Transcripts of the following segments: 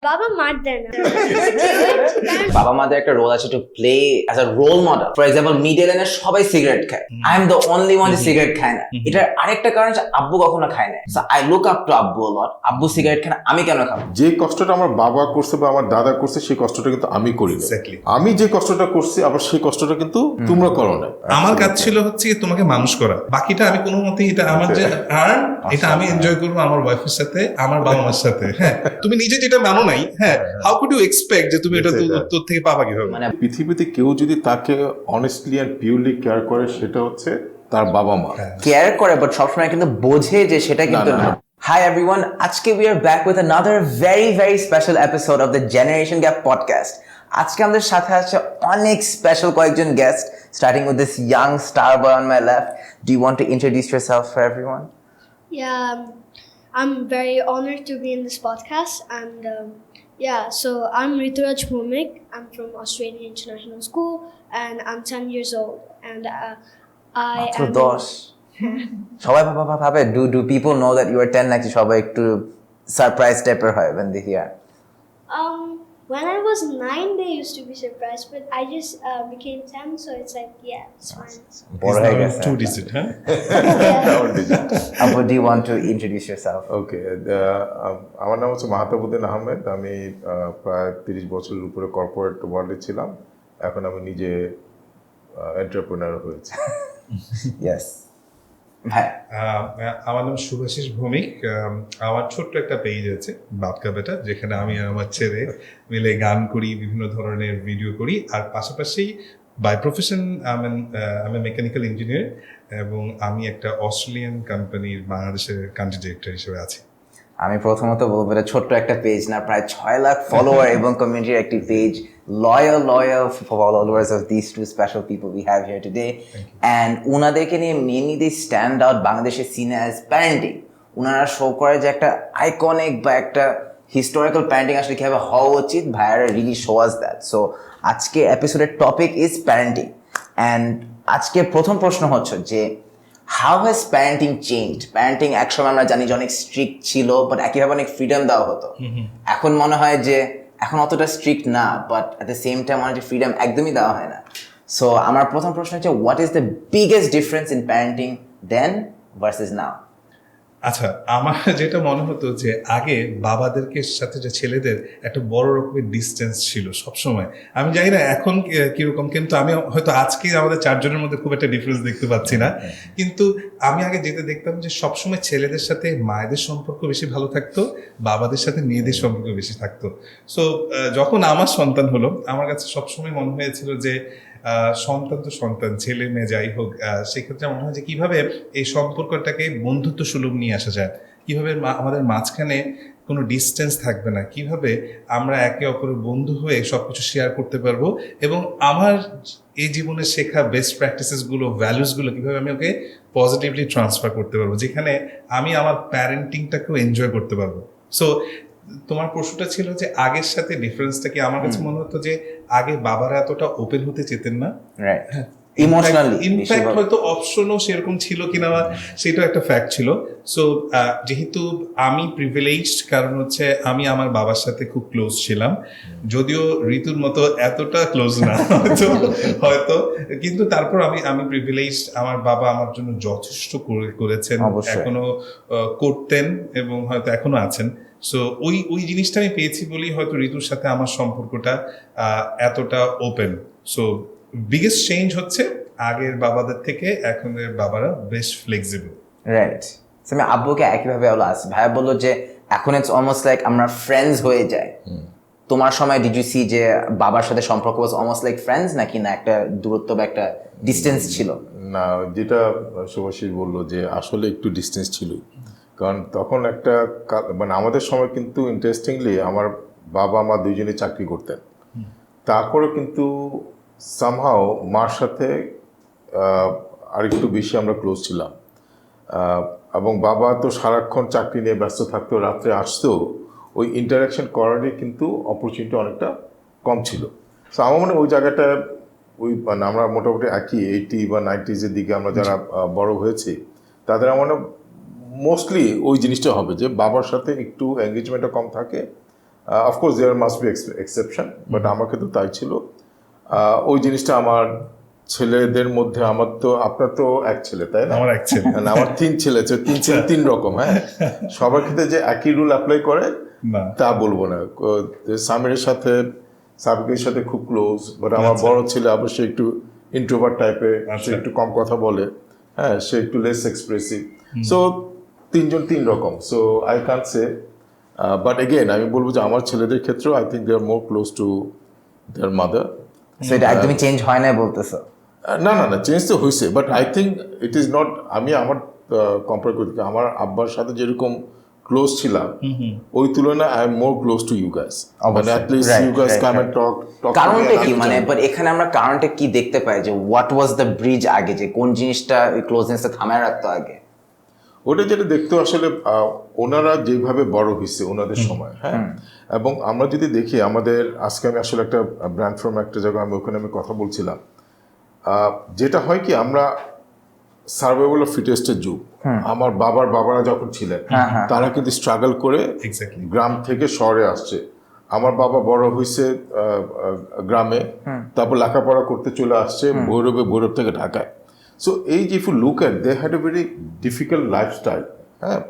বাবা মার দেয় না। বাবা মাদের একটা রোল আছে to play as a role model. For example middle লাইনে সবাই সিগারেট খায়, I am the only one যে সিগারেট খায় না। এটার আরেকটা কারণ হচ্ছে আব্বু কখনো খায় না। So I look up to আব্বু a lot. আব্বু সিগারেট খায় না, আমি কেন খাবো? যে কষ্টটা আমার বাবা করছে বা আমার দাদা করছে সেই কষ্টটা কিন্তু আমি করি না। আমি যে কষ্টটা করছি আবার সেই কষ্টটা কিন্তু তোমরা করো না। আমার কাজ ছিল হচ্ছে তোমাকে মানুষ করা, বাকিটা আমি কোনো মতেই এটা আমার যে আর্ন এটা আমি এনজয় করবো আমার ওয়াইফের সাথে, আমার বাবা মার সাথে। হ্যাঁ, তুমি নিজে যেটা মানো নাই, হ্যাঁ, হাউ কুড ইউ এক্সপেক্ট যে তুমি এটা তোর থেকে পাবা কিভাবে? মানে পৃথিবীতে কেউ যদি তাকে অনেস্টলি এন্ড পিওরলি কেয়ার করে সেটা হচ্ছে তার বাবা মা। কেয়ার করে বাট সবসময় কিন্তু বোঝে যে সেটা কিন্তু না। Hi everyone, আজকে we are back with another very special episode of the Generation Gap podcast. আজকে আমাদের সাথে আছে অনেক স্পেশাল কয়েকজন guest, starting with this young star boy on my left. Do you want to introduce yourself for everyone? Yeah, I'm very honored to be in this podcast, and so I'm Rituraj Bhumik. I'm from Australian International School, and I'm 10 years old, and I মাত্র am 10 সবাই ভাবে do people know that you are 10? নাকি সবাই একটু surprise টাইপের হয় when they hear? When I was 9, they used to be surprised, but I just became 10, so it's like, yeah, it's fine. বড় হয়ে গেছে। 2 digit, হ্যাঁ? Abu, do you want to introduce yourself? ওকে, আমার নাম হচ্ছে মাহতাবুদ্দিন আহমেদ। আমি প্রায় 30 বছরের উপরে কর্পোরেট ওয়ার্ল্ডে ছিলাম, এখন আমি নিজে এন্টারপ্রেনার হয়েছি। Yes. ভাই, আমার নাম শুভাশিস ভৌমিক। আমার ছোট্ট একটা পেজ আছে বাপকা বেটা, যেখানে আমি আর আমার ছেলে মিলে গান করি, বিভিন্ন ধরনের ভিডিও করি, আর পাশাপাশি বাই প্রফেশন আমি মেকানিক্যাল ইঞ্জিনিয়ার, এবং আমি একটা অস্ট্রেলিয়ান কোম্পানির বাংলাদেশের কান্ট্রি ডিরেক্টর হিসেবে আছি। আমি প্রথমত বলবো এটা ছোট্ট একটা পেজ না, প্রায় 6 লাখ ফলোয়ার এবং কমিউনিটির একটি page. loyal followers of these two special people we have here today, and উনাদেরকে নিয়ে মেনলি they stand out বাংলাদেশের সিনে as parenting. উনারা শো করে যে একটা আইকনিক বা একটা হিস্টোরিক্যাল প্যারেন্টিং আসলে কিভাবে হওয়া উচিত। ভাইয়ারা really show us that. So আজকে এপিসোডের টপিক ইজ প্যারেন্টিং, অ্যান্ড আজকে প্রথম প্রশ্ন হচ্ছে যে how has parenting changed? Parenting একসময় আমরা জানি যে অনেক স্ট্রিক্ট ছিল, বাট একইভাবে অনেক ফ্রিডম দেওয়া হতো। এখন মনে হয় যে এখন অতটা স্ট্রিক্ট না, but at the same time অনেক ফ্রিডম একদমই দেওয়া হয় না। সো আমার প্রথম প্রশ্ন হচ্ছে what is the biggest difference in parenting then versus now? আচ্ছা, আমার যেটা মনে হতো যে আগে বাবাদেরকে সাথে যে ছেলেদের একটা বড় রকমের ডিস্টেন্স ছিল সবসময়। আমি জানি না এখন কিরকম, কিন্তু আমি হয়তো আজকে আমাদের 4 জনের মধ্যে খুব একটা ডিফারেন্স দেখতে পাচ্ছি না, কিন্তু আমি আগে যেটা দেখতাম যে সবসময় ছেলেদের সাথে মায়েদের সম্পর্ক বেশি ভালো থাকতো, বাবাদের সাথে মেয়েদের সম্পর্ক বেশি থাকতো। সো যখন আমার সন্তান হলো, আমার কাছে সবসময় মনে হয়েছিল যে সন্তান তো সন্তান, ছেলে মেয়ে যাই হোক, সেক্ষেত্রে মনে হয় যে কীভাবে এই সম্পর্কটাকে বন্ধুত্ব সুলভ নিয়ে আসা যায়, কীভাবে আমাদের মাঝখানে কোনো ডিস্টেন্স থাকবে না, কিভাবে আমরা একে অপরের বন্ধু হয়ে সব কিছু শেয়ার করতে পারবো, এবং আমার এই জীবনে শেখা বেস্ট প্র্যাকটিসেসগুলো, ভ্যালুসগুলো কীভাবে আমি ওকে পজিটিভলি ট্রান্সফার করতে পারবো, যেখানে আমি আমার প্যারেন্টিংটাকেও এনজয় করতে পারবো। সো তোমার প্রশ্নটা ছিল যে আগের সাথে ডিফারেন্সটা কি? আমার কাছে মনে হতো যে আগে বাবারা এতটা ওপেন হতে চেতেন না, ইমোশনালি ইনফ্যাক্ট হয়তো অপশনও সেরকম ছিল কিনা সেটাও একটা ফ্যাক্ট ছিল। সো যেহেতু আমি প্রিভিলেজড, কারণ হচ্ছে আমি আমার বাবার সাথে খুব ক্লোজ ছিলাম, যদিও ঋতুর মতো এতটা ক্লোজ না হয়তো, কিন্তু তারপর আমি প্রিভিলেজড। আমার বাবা আমার জন্য যথেষ্ট করেছেন, এখনো করতেন এবং হয়তো এখনো আছেন। সো ওই জিনিসটা আমি পেয়েছি বলেই হয়তো ঋতুর সাথে আমার সম্পর্কটা এতটা ওপেন। সো বিগেস্ট চেঞ্জ হচ্ছে আগের বাবাদের থেকে এখনের বাবারা বেশ ফ্লেক্সিবল। রাইট। আমি আব্বুকে একইভাবে ভাইয়া বললো যে এখন ইটস অলমোস্ট লাইক আমরা ফ্রেন্ডস হয়ে যাই। তোমার সময় ডিড ইউ সি যে বাবার সাথে সম্পর্ক ওয়াজ অলমোস্ট লাইক ফ্রেন্ডস, নাকি না একটা দূরত্ব বা একটা ডিস্টেন্স ছিল? না, যেটা শুভাশিস বললো যে আসলে একটু ডিস্টেন্স ছিল, কারণ তখন একটা মানে আমাদের সময় কিন্তু ইন্টারেস্টিংলি আমার বাবা মা দুইজনে চাকরি করতেন, তারপরে কিন্তু সামহাও মার সাথে আরেকটু বেশি আমরা ক্লোজ ছিলাম, এবং বাবা তো সারাক্ষণ চাকরি নিয়ে ব্যস্ত থাকতো, রাত্রে আসতো, ওই ইন্টারাকশন করারই কিন্তু অপরচুনিটি অনেকটা কম ছিল। সো আমার মনে ওই জায়গাটা ওই মানে আমরা মোটামুটি একই 80 বা 90s দিকে আমরা যারা বড় হয়েছি তাদের আমার মোস্টলি ওই জিনিসটা হবে যে বাবার সাথে একটু এঙ্গেজমেন্টটা কম থাকে, of course there must be exception, but আমার ক্ষেত্রে তাই ছিল। ওই জিনিসটা আমার ছেলেদের মধ্যে, আমার তো আপনার তো এক ছেলে তাই না, আমার এক ছেলে। আমার 3 ছেলে, 3 ছেলে 3 রকম। হ্যাঁ, সবার ক্ষেত্রে যে একই রুল অ্যাপ্লাই করে না, তা বলবো না। সামিরের সাথে, সাবিকের সাথে খুব ক্লোজ, বাট আমার বড় ছেলে অবশ্যই একটু ইন্ট্রোভার্ট টাইপের, সে একটু কম কথা বলে, হ্যাঁ, সে একটু লেস এক্সপ্রেসিভ। সো 3 জন 3 রকম। So I can say, but again আমি বলবো যে আমার ছেলেদের ক্ষেত্রেও I think they are more close to their mother. So এটা একদমই চেঞ্জ হয় না বলতেছো? না না না, চেঞ্জ তো হয়েছে, but I think it is not, আমি আমার কম্পেয়ার করতে আমার আব্বার সাথে যেরকম ক্লোজ ছিলাম ওই তুলনায় I am more close to you guys. মানে at least you guys come and talk. কারণটা কি, মানে বাট এখানে আমরা কারণটা কি দেখতে পাই যে হোয়াট ওয়াজ দ্য ব্রিজ আগে, যে কোন জিনিসটা ওই ক্লোজনেসটা থামায় রাখতো আগে? ওটা যেটা দেখতে আসলে ওনারা যেভাবে বড় হয়েছে ওনাদের সময়, হ্যাঁ, এবং আমরা যদি দেখি আমাদের আজকে আমি আসলে একটা ব্র্যান্ড ফ্রম একটা জায়গায় ওখানে আমি কথা বলছিলাম, যেটা হয় কি আমরা সার্ভাইভাল অফ ফিটেস্টের যুগ, আমার বাবারা যখন ছিলেন তারা কিন্তু স্ট্রাগল করে গ্রাম থেকে শহরে আসছে। আমার বাবা বড় হয়েছে গ্রামে, তারপর লেখাপড়া করতে চলে আসছে ভৈরব থেকে ঢাকায়। সো এই যে if you look at, they had a very difficult lifestyle, হ্যাঁ,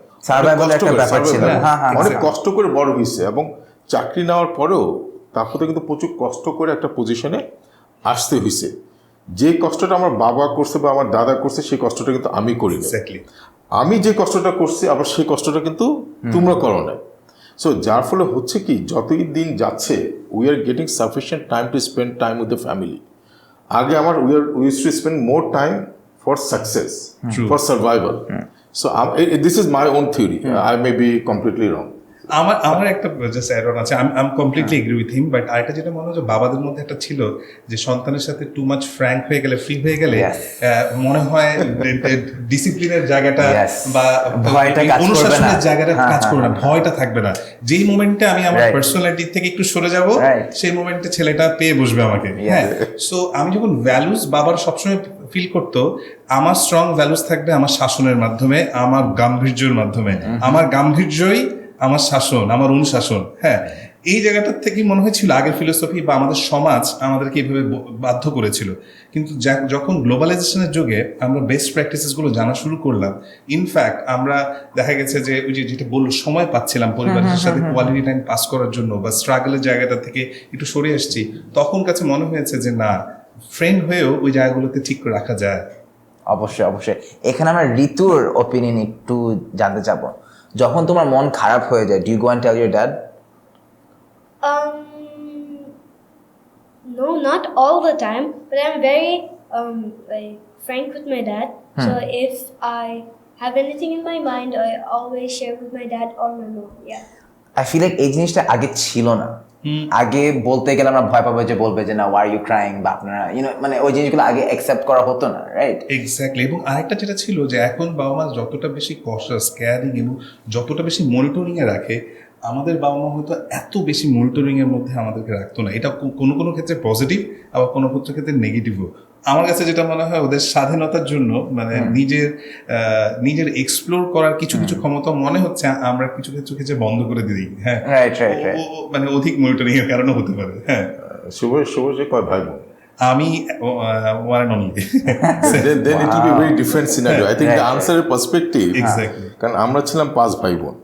অনেক কষ্ট করে বড় হয়েছে, এবং চাকরি নেওয়ার পরেও তারপরে কিন্তু প্রচুর কষ্ট করে একটা পজিশনে আসতে হয়েছে। যে কষ্টটা আমার বাবা করছে বা আমার দাদা করছে সেই কষ্টটা কিন্তু আমি করি না। আমি যে কষ্টটা করছি আবার সেই কষ্টটা কিন্তু তোমরা করো না। সো যার ফলে হচ্ছে কি, যতই দিন যাচ্ছে we are getting sufficient time to spend time with the family. আগে আমার we use to spend more time for success, for survival. So this is my own theory, I may be completely রং। আমার একটা just add on আছে, I am completely agree with him, but আরেকটা যেটা মনে হয় যে বাবাদের মধ্যে একটা ছিল যে সন্তানের সাথে টু মাচ ফ্র্যাঙ্ক হয়ে গেলে, ফ্রি হয়ে গেলে মনে হয় ডিসিপ্লিনের জায়গাটা বা অনুশাসনের জায়গাটা কাজ করবে না, ভয়টা থাকবে না। যেই মোমেন্টে আমি আমার পার্সোনালিটি থেকে একটু সরে যাব সেই মোমেন্টে ছেলেটা পেয়ে বসবে আমাকে। হ্যাঁ, সো আমি যখন ভ্যালুস বাবার সবসময় ফিল করতো, আমার স্ট্রং ভ্যালুস থাকবে আমার শাসনের মাধ্যমে, আমার গাম্ভীর্যের মাধ্যমে, আমার গাম্ভীর্যই আমার শাসন, আমার অনুশাসন। হ্যাঁ, এই জায়গাটার থেকেই মনে হয়েছিল আগের ফিলোসফি বা আমাদের সমাজ আমাদেরকে এইভাবে বাধ্য করেছিল। কিন্তু যখন গ্লোবালাইজেশনের যুগে আমরা বেস্ট প্র্যাকটিসেসগুলো জানা শুরু করলাম, ইনফ্যাক্ট আমরা দেখা গেছে যে ওই যেটা বললো সময় পাচ্ছিলাম পরিবারের সাথে কোয়ালিটি টাইম পাস করার জন্য, বা স্ট্রাগলের জায়গাটা থেকে একটু সরে আসছি, তখন কাছে মনে হয়েছে যে না, ফ্রেন্ড হয়েও ওই জায়গাগুলোতে ঠিক করে রাখা যায়। অবশ্যই অবশ্যই। এখানে আমরা ঋতুর ওপিনিয়ন একটু জানতে চাবো। যখন তোমার মন খারাপ হয়ে যায়, do you go and tell your dad? No, not all the time, but I'm very like frank with my dad. So if I have anything in my mind, I always share with my dad or my mom. Yeah. I feel like এই জিনিসটা আগে ছিল না। আগে বলতে গেলে আমরা ভয় পাবো যে বলবে যে না, ওয়াই আর ইউ ক্রাইং, বা আপনারা মানে ওই জিনিসগুলো আগে অ্যাকসেপ্ট করা হতো না, রাইট? এক্স্যাক্টলি। এবং আরেকটা যেটা ছিল যে এখন বাবা মা যতটা বেশি কশাস, কেয়ারিং এবং যতটা বেশি মনিটরিংয়ে রাখে, আমাদের বাবা মা হয়তো এত বেশি মনিটরিংয়ের মধ্যে আমাদেরকে রাখতো না। এটা কোনো কোনো ক্ষেত্রে পজিটিভ, আবার কোনো ক্ষেত্রে নেগেটিভও। আমার কাছে যেটা মনে হয় ওদের স্বাধীনতার জন্য, মানে নিজের এক্সপ্লোর করার কিছু কিছু ক্ষমতা মনে হচ্ছে আমরা কিছু ক্ষেত্রে বন্ধ করে দিই। হ্যাঁ, মানে অধিক মনিটরিং এর কারণে হতে পারে। হ্যাঁ, শুভ যে কয় ভাই বোন? আমি one and only. Then it will be very different scenario. I think the answer perspective. Exactly. কারণ আমরা ছিলাম 5 ভাই বোন।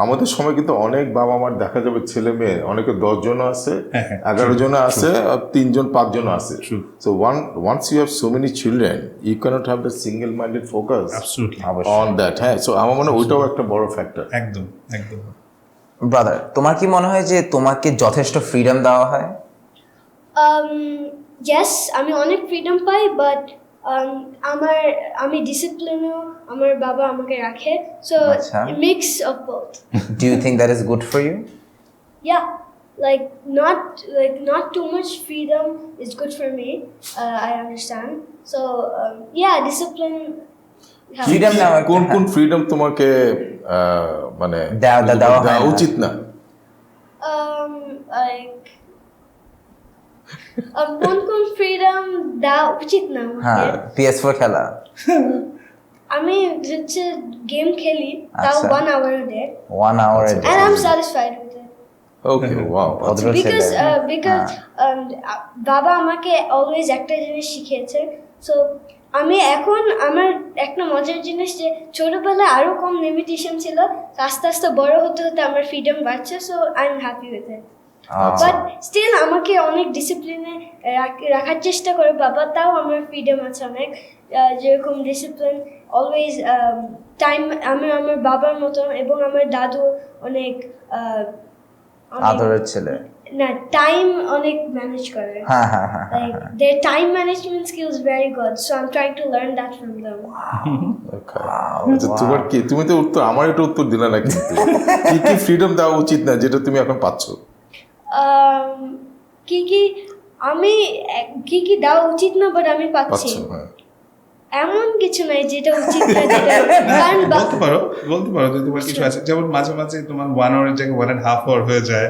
আমাদের সময় কিন্তু অনেক বাবা মার দেখা যাবে ছেলে মেয়ে অনেকে 10 জন আছে, 11 জন আছে, 3 জন 5 জন আছে। So once you have so many children, you cannot have the single minded focus on that. হ্যাঁ, so আমার মনে হয় ওইটাও একটা বড় ফ্যাক্টর। একদম। ব্রাদার, তোমার কি মনে হয় যে তোমাকে যথেষ্ট ফ্রিডম দেওয়া হয়? Yes, আমি অনেক ফ্রিডম পাই, বাট আমি ডিসিপ্লিনও আমার বাবা আমাকে রাখে, so mix of both. Do you think that is good for you? Yeah, not too much freedom is good for me. I understand. So yeah, discipline. Freedom না, কোন freedom তোমাকে মানে দেওয়া উচিত না? Like কোন ফ্রিডম দেওয়া উচিত না? হ্যাঁ, PS4 খেলা। আমি গেম খেলি, তাও 1 hour a day. 1 hour a day. And I'm satisfied with it. Okay wow ভদ্র because ছেলে because বাবা আমাকে অলওয়েজ একটা জিনিস শিখিয়েছে সো আমি এখন আমার একটা মজার জিনিস যে ছোটবেলায় আরো কম লিমিটেশন ছিল আস্তে আস্তে বড় হতে হতে আমার ফ্রিডম বাড়ছে so I am happy with it but still আমাকে অনেক ডিসিপ্লিনে রাখার চেষ্টা করে বাবা তাও আমার ফ্রিডম আছে অনেক যেরকম ডিসিপ্লিন অলওয়েজ টাইম আমি আমার বাবার মতো এবং আমার দাদু অনেক আদরের ছেলে না টাইম অনেক ম্যানেজ করে হ্যাঁ হ্যাঁ হ্যাঁ like their time management skills very good so I'm trying to learn that from them আচ্ছা তোমার কি তুমি তো উত্তর আমার এটা উত্তর দিলে না কিন্তু কি কি ফ্রিডম দেওয়া উচিত না যেটা তুমি এখন পাচ্ছ কি আমি কি দেওয়া উচিত না বাট আমি পাচ্ছি পাচ্ছ হ্যাঁ এমন কিছু নাই যেটা উচিত না যেটা কারণ বলতে পারো যে তোমার কিছু আছে যেমন মাঝে মাঝে তোমার 1 আওয়ারের জায়গায় 1.5 আওয়ার হয়ে যায়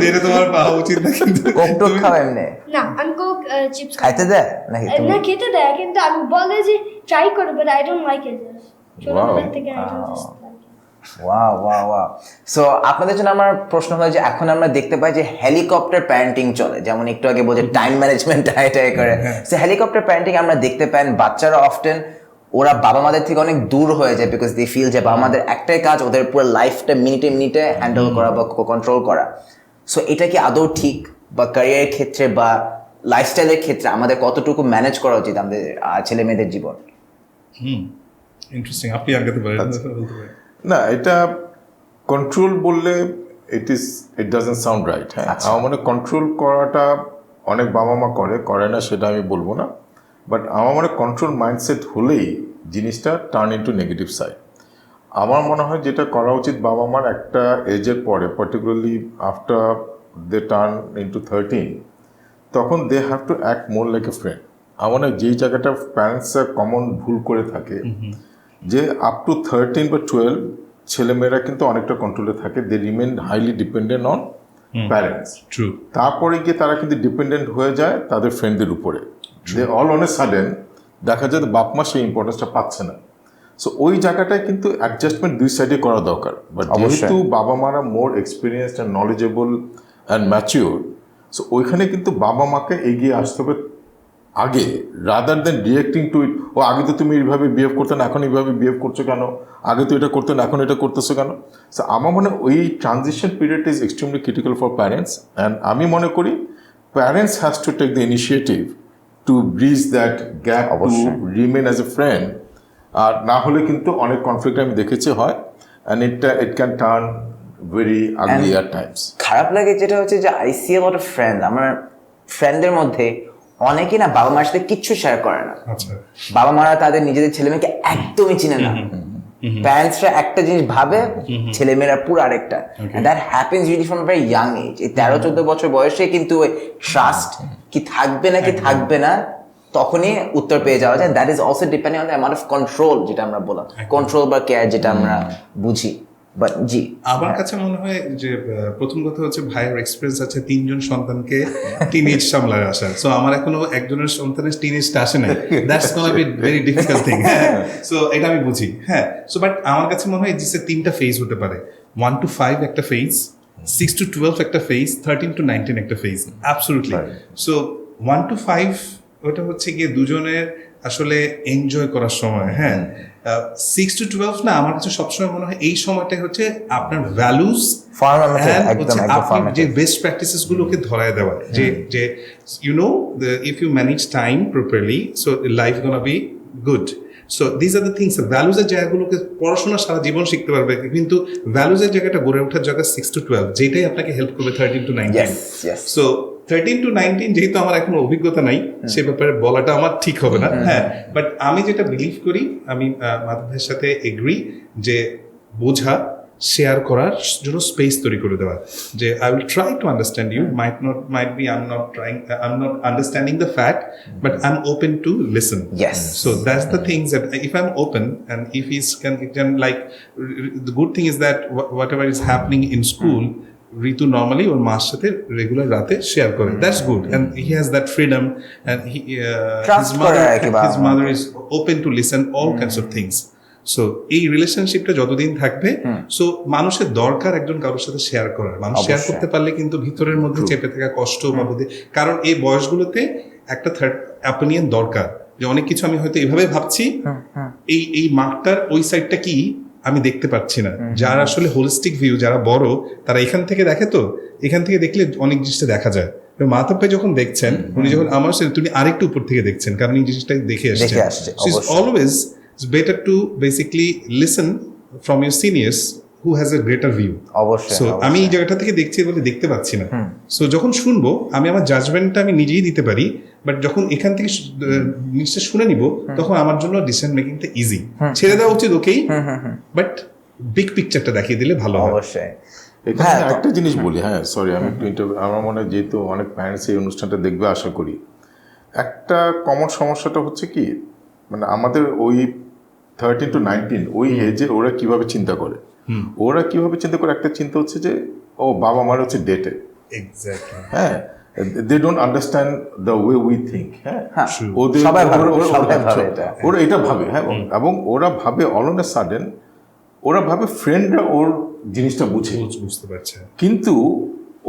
যেটা তোমার পাওয়া উচিত না কিন্তু কোক টোক খাও এমনি না আমি কোক চিপস খাইতে দেয় নাকি না খেতে দেয় কিন্তু আমি বলে যে ট্রাই করো but I don't like it ছোটবেলা থেকে I don't just like wow wow wow so আপনাদের জন্য আমার প্রশ্ন হয় যে এখন আমরা দেখতে পাই যে হেলিকপ্টার প্যারেন্টিং চলে যেমন একটু আগে বলছে টাইম ম্যানেজমেন্ট এটাই করে সো হেলিকপ্টার প্যারেন্টিং আমরা দেখতে পাই বাচ্চারা অফটেন ওরা বাবা মাদের থেকে অনেক দূর হয়ে যায় বিকজ দে ফিল যে বাবা মাদের একটাই কাজ ওদের পুরো লাইফটা মিনিটে মিনিটে হ্যান্ডেল করা বা কন্ট্রোল করা সো এটা কি আদৌ ঠিক বা ক্যারিয়ারের ক্ষেত্রে বা লাইফস্টাইলের ক্ষেত্রে আমাদের কতটুকু ম্যানেজ করা উচিত আমাদের ছেলে মেয়েদের জীবন ইন্টারেস্টিং আপনি আগে বলতে পারেন না এটা কন্ট্রোল বললে ইট ডাজন্ট সাউন্ড রাইট হ্যাঁ আমার মনে কন্ট্রোল করাটা অনেক বাবা মা করে না সেটা আমি বলবো না বাট আমার মনে কন্ট্রোল মাইন্ডসেট হলেই জিনিসটা টার্ন ইনটু নেগেটিভ সাইড আমার মনে হয় যেটা করা উচিত বাবা মার একটা এজের পরে particularly after they turn into 13 তখন they have to act more like a friend আমার মনে হয় যেই জায়গাটা প্যারেন্টসরা কমন ভুল করে থাকে যে আপ টু 13 বা 12 ছেলেমেয়েরা কিন্তু অনেকটা কন্ট্রোলে থাকে they remain highly dependent on parents true তারপরে গিয়ে তারা কিন্তু ডিপেন্ডেন্ট হয়ে যায় তাদের ফ্রেন্ডদের উপরে they all on a sudden দেখা যায় বাপ মা সেই ইম্পর্টেন্সটা পাচ্ছে না সো ওই জায়গাটায় কিন্তু অ্যাডজাস্টমেন্ট দুই সাইডে করা দরকার বাট যেহেতু বাবা মারা more experienced and knowledgeable and mature so ওইখানে কিন্তু বাবা মাকে এগিয়ে আসতে হবে আগে রাদার দেন রিয়েক্টিং টু ইট ও আগে তো তুমি এইভাবে বিহেভ করতে না এখন এইভাবে বিহেভ করছো কেন আগে তো এটা করতে না এখন এটা করতেছো কেন সো আমার মনে হয় ওই transition period is extremely critical for parents and আমি মনে করি parents has to take the initiative to bridge that gap to remain as a friend আর না হলে কিন্তু অনেক কনফ্লিক্ট আমি দেখেছি হয় and it can turn very ugly at times খারাপ লাগে যেটা হচ্ছে যে I see lot of friend আমার ফ্রেন্ডদের মধ্যে অনেকেই না বাবা মার সাথে কিচ্ছু শেয়ার করে না বাবা মারা তাদের নিজেদের ছেলে মেয়েকে একদমই চিনে না প্যারেন্টসরা একটা জিনিস ভাবে ছেলেমেয়েরা পুরো আরেকটা that happens usually from very young age এই 13-14 বছর বয়সে কিন্তু ওই ট্রাস্ট কি থাকবে না কি থাকবে না তখনই উত্তর পেয়ে যাওয়া যায় that is also depending on the amount of control যেটা আমরা বললাম কন্ট্রোল বা কেয়ার যেটা আমরা বুঝি বাট জি আমার কাছে মনে হয় যে প্রথম কথা হচ্ছে ভাইয়ের এক্সপিরিয়েন্স আছে 3 জন সন্তানকে টিনেজ সামলায় আসা সো আমার এখনো একজনের সন্তানের টিনেজটা আসে নাই that's gonna be very difficult thing so এটা আমি বুঝি হ্যাঁ সো বাট আমার কাছে মনে হয় যে 3টা ফেজ হতে পারে 1 to 5 একটা ফেজ 6 to 12 একটা ফেজ 13 to 19 একটা ফেজ অ্যাবসলিউটলি সো 1 to 5 ওটা হচ্ছে গিয়ে দুজনের আসলে এনজয় করার সময় হ্যাঁ 6 to 12 না আমার কাছে সবসময় মনে হয় এই সময়টাই হচ্ছে আপনার ভ্যালুস আপনি যে বেস্ট প্র্যাকটিসেস গুলোকে ধরায় দেওয়া যে you know if you manage time properly so life gonna be good so this are the things ভ্যালুজের জায়গাগুলোকে পড়াশোনা সারা জীবন শিখতে পারবে কিন্তু ভ্যালুজের জায়গাটা গড়ে ওঠার জায়গা 6 to 12 যেটাই আপনাকে হেল্প করবে 13 to 19 সো 13 to 19 যেহেতু আমার এখন অভিজ্ঞতা নাই সে ব্যাপারে বলাটা আমার ঠিক হবে না হ্যাঁ বাট আমি যেটা বিলিভ করি আমি মাধব ভাইয়ের সাথে এগ্রি যে বোঝা শেয়ার করার জন্য স্পেস তৈরি করে দেওয়া যে I will try to understand you might be I am not understanding the fact but I am open to listen so that's the things that if I am open and if is can like the good thing is that whatever is happening in school Ritu normally ওর মার সাথে regular রাতে share করে that's good and he has that freedom and his mother is open to listen all kinds of things so এই রিলেশনশিপটা যতদিন থাকবে, so মানুষের দরকার একজন কারোর সাথে শেয়ার করার। মানুষ শেয়ার অবশ্যই। করতে পারলে কিন্তু ভিতরের মধ্যে চেপে থাকা কষ্ট বা বোধে, কারণ এই বয়সগুলোতে একটা থার্ড অপিনিয়ন দরকার, যে অনেক কিছু আমি হয়তো এভাবে ভাবছি, এই মাঠটার ওই সাইডটা কি আমি দেখতে পাচ্ছি না। যারা আসলে হোলিস্টিক ভিউ, যারা বড়, তারা এখান থেকে দেখে, তো এখান থেকে দেখলে অনেক জিনিসটা দেখা যায়। মাতাব ভাই যখন দেখছেন, উনি যখন আমার সাথে, তুমি আরেকটু উপর থেকে দেখছেন, কারণ এই জিনিসটা দেখে আসছে। Always it's better to basically listen from your seniors who has a greater view. অবশ্যই। সো আমি এই জায়গাটা থেকে দেখছি বলে দেখতে পাচ্ছি না। সো যখন শুনবো, আমি আমার জাজমেন্টটা আমি নিজেই দিতে পারি, বাট যখন এখান থেকে জিনিসটা শুনে নিব, তখন আমার জন্য ডিসিশন মেকিংটা ইজি। ছেড়ে দেওয়া উচিত ওকেই, বাট বিগ পিকচারটা দেখিয়ে দিলে ভালো হয়। অবশ্যই। এখানে একটা জিনিস বলি, হ্যাঁ সরি আমি একটু আমার মনে হয় যেহেতু অনেক প্যারেন্টস এই অনুষ্ঠানটা দেখবে আশা করি, একটা কমন সমস্যাটা হচ্ছে কি, মানে আমাদের ওই 13 to 19 ওই এজে ওরা কিভাবে চিন্তা করে, একটা চিন্তা হচ্ছে যে ও বাবা মার হচ্ছে ডেটে, এক্স্যাক্টলি, হ্যাঁ they don't understand the way we think, হ্যাঁ ওদের ওরা এটা ভাবে, হ্যাঁ, এবং ওরা ভাবে অল অন এ সাডেন ওরা ভাবে ফ্রেন্ডরা ওর জিনিসটা বুঝতে পারছে, কিন্তু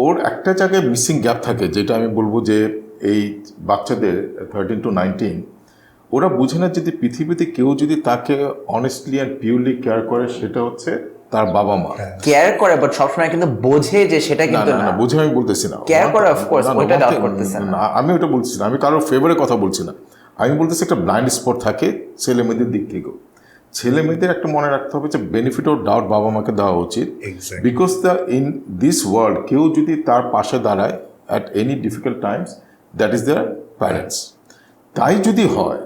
ওর একটা জায়গায় মিসিং গ্যাপ থাকে, যেটা আমি বলবো যে এই বাচ্চাদের 13 to 19 ওরা বুঝে না যদি পৃথিবীতে কেউ যদি তাকে অনেস্টলি অ্যান্ড পিওরলি কেয়ার করে, সেটা হচ্ছে তার বাবা মা। কেয়ার করে, বাট সবসময় কিন্তু বোঝে যে সেটা কিন্তু না, বুঝে আমি বলতেছি না, কেয়ার করে অফ কোর্স, ওইটা ডাউট করতেছে না, আমি ওটা বলছি না, আমি কারোর ফেভারে কথা বলছি না, আমি বলতেছি একটা ব্লাইন্ড স্পট থাকে ছেলে মেয়েদের দিক থেকেও। ছেলে মেয়েদের একটা মনে রাখতে হবে যে বেনিফিট অফ ডাউট বাবা মাকে দেওয়া উচিত, বিকজ ইন দিস ওয়ার্ল্ড কেউ যদি তার পাশে দাঁড়ায় at any difficult times, that is their parents. তাই যদি হয়,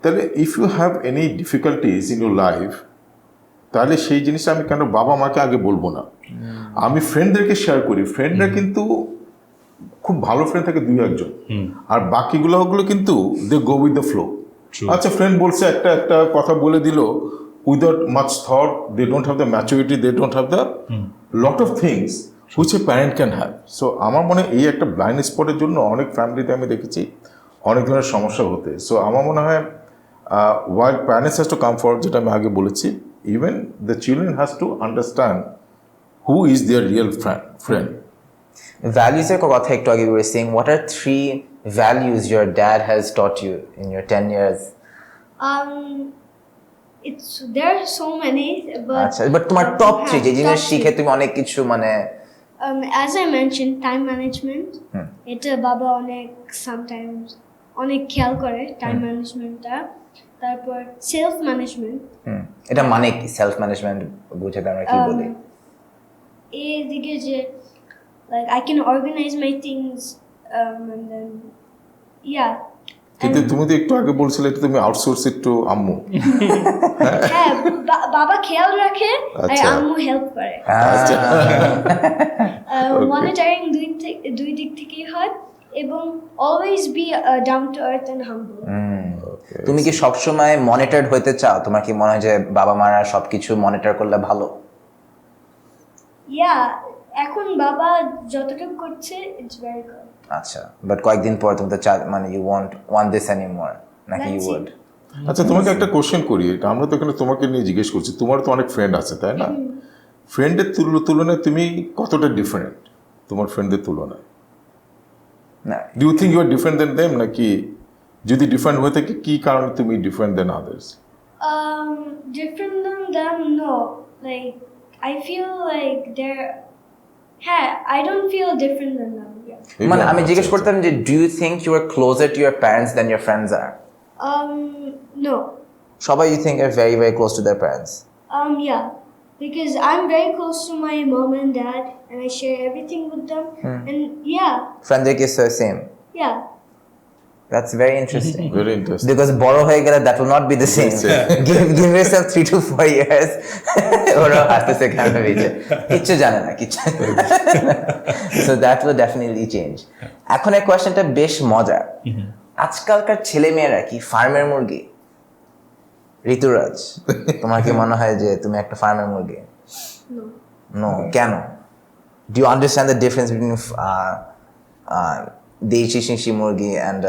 তাহলে if you have any difficulties in your life, তাহলে সেই জিনিসটা আমি কেন বাবা মাকে আগে বলবো না, আমি ফ্রেন্ডদেরকে শেয়ার করি। ফ্রেন্ডরা কিন্তু খুব ভালো ফ্রেন্ড থাকে 2-1 আর বাকিগুলো কিন্তু they go with the flow. আচ্ছা ফ্রেন্ড বলছে একটা কথা বলে দিল without much thought, they don't have the maturity, they don't have the lot of things which a parent can have. So আমার মনে হয় এই একটা ব্লাইন্ড স্পটের জন্য অনেক ফ্যামিলিতে আমি দেখেছি অনেক ধরনের সমস্যা হতে। সো আমার মনে হয় while parents has to come forward, যেটা আমি আগে বলেছি, even the children has to understand who is their real friend. Values এর কথা একটু আগে we were saying, what are 3 values your dad has taught you in your 10 years? There are so many, but আচ্ছা, but তোমার top 3 যে জিনিস শিখে তুমি অনেক কিছু মানে as I mentioned, time management. এটা বাবা sometimes অনেক খেয়াল করে টাইম ম্যানেজমেন্টটা। তারপর সেলফ ম্যানেজমেন্ট। এটা মানে কি সেলফ ম্যানেজমেন্ট বুঝাতে আমরা কি বলি? এদিকে যে like I can organize my things and then কিন্তু তুমি তো একটু আগে বলছিলে এটা তুমি আউটসোর্স একটু আম্মু। হ্যাঁ, বাবা খেয়াল রাখে আর আম্মু হেল্প করে। মনিটরিং দুই দিক থেকেই হয়, এবং always be down to earth and humble. তুমি কি সবসময় মনিটরড হতে চাও? তোমার কি মনে হয় যে বাবা মারা সবকিছু মনিটর করলে ভালো? এখন বাবা যতটুকু করছে ইটস ভেরি গুড। আচ্ছা, বাট কয়েকদিন পর তুমি তো মানে ইউ ওয়ান্ট দিস এনিমোর, নাকি ইউ উড? আচ্ছা তোমাকে একটা কোশ্চেন করি, এটা আমরা তো এখানে তোমাকে নিয়ে জিজ্ঞেস করছি, তোমার তো অনেক ফ্রেন্ড আছে তাই না? ফ্রেন্ডের তুলনায় তুমি কতটা ডিফারেন্ট তোমার ফ্রেন্ডদের তুলনায়? না, do you think you are different than them, নাকি যদি ডিফারেন্ট হয়ে থাকে কি কারণে তুমি different than others? Different than them, no. Like I feel like I don't feel different than them. মানে আমি জিজ্ঞেস করতাম যে do you think you are closer to your parents than your friends are? No. সবাই you think are very very close to their parents? Yeah, because I'm very close to my mom and dad, and I share everything with them. And ফ্রেন্ডদের কি same? Yeah. That's very interesting. Very interesting. Because বড় হয়ে গেলে that will not be the same. Give yourself 3 to 4 years. ওরা হাসতেছে কেন বেঁচে, কিচ্ছু জানে না কিচ্ছু। So that will definitely change. এখন এই কোয়েশ্চেনটা বেশ মজা। আজকালকার ছেলে মেয়েরা কি ফার্মের মুরগি? ঋতুরাজ, তোমার কি মনে হয় যে তুমি একটা ফার্মের মুরগি? No. কেন? Do you understand the difference between দেশি শিশি মুরগি and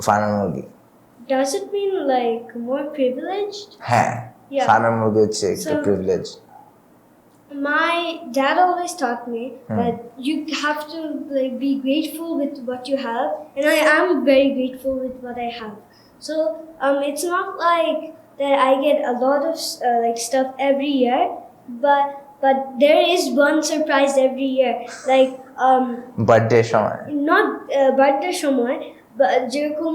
ফার্মের মুরগি? Does it mean like more privileged? হ্যাঁ, Yeah. ফার্মের মুরগি হচ্ছে একটা So- privilege. My dad always taught me that you have to like be grateful with what you have, and I am very grateful with what I have. So it's not like that I get a lot of like stuff every year, but there is one surprise every year, like birthday সময় not birthday সময়, but যেরকম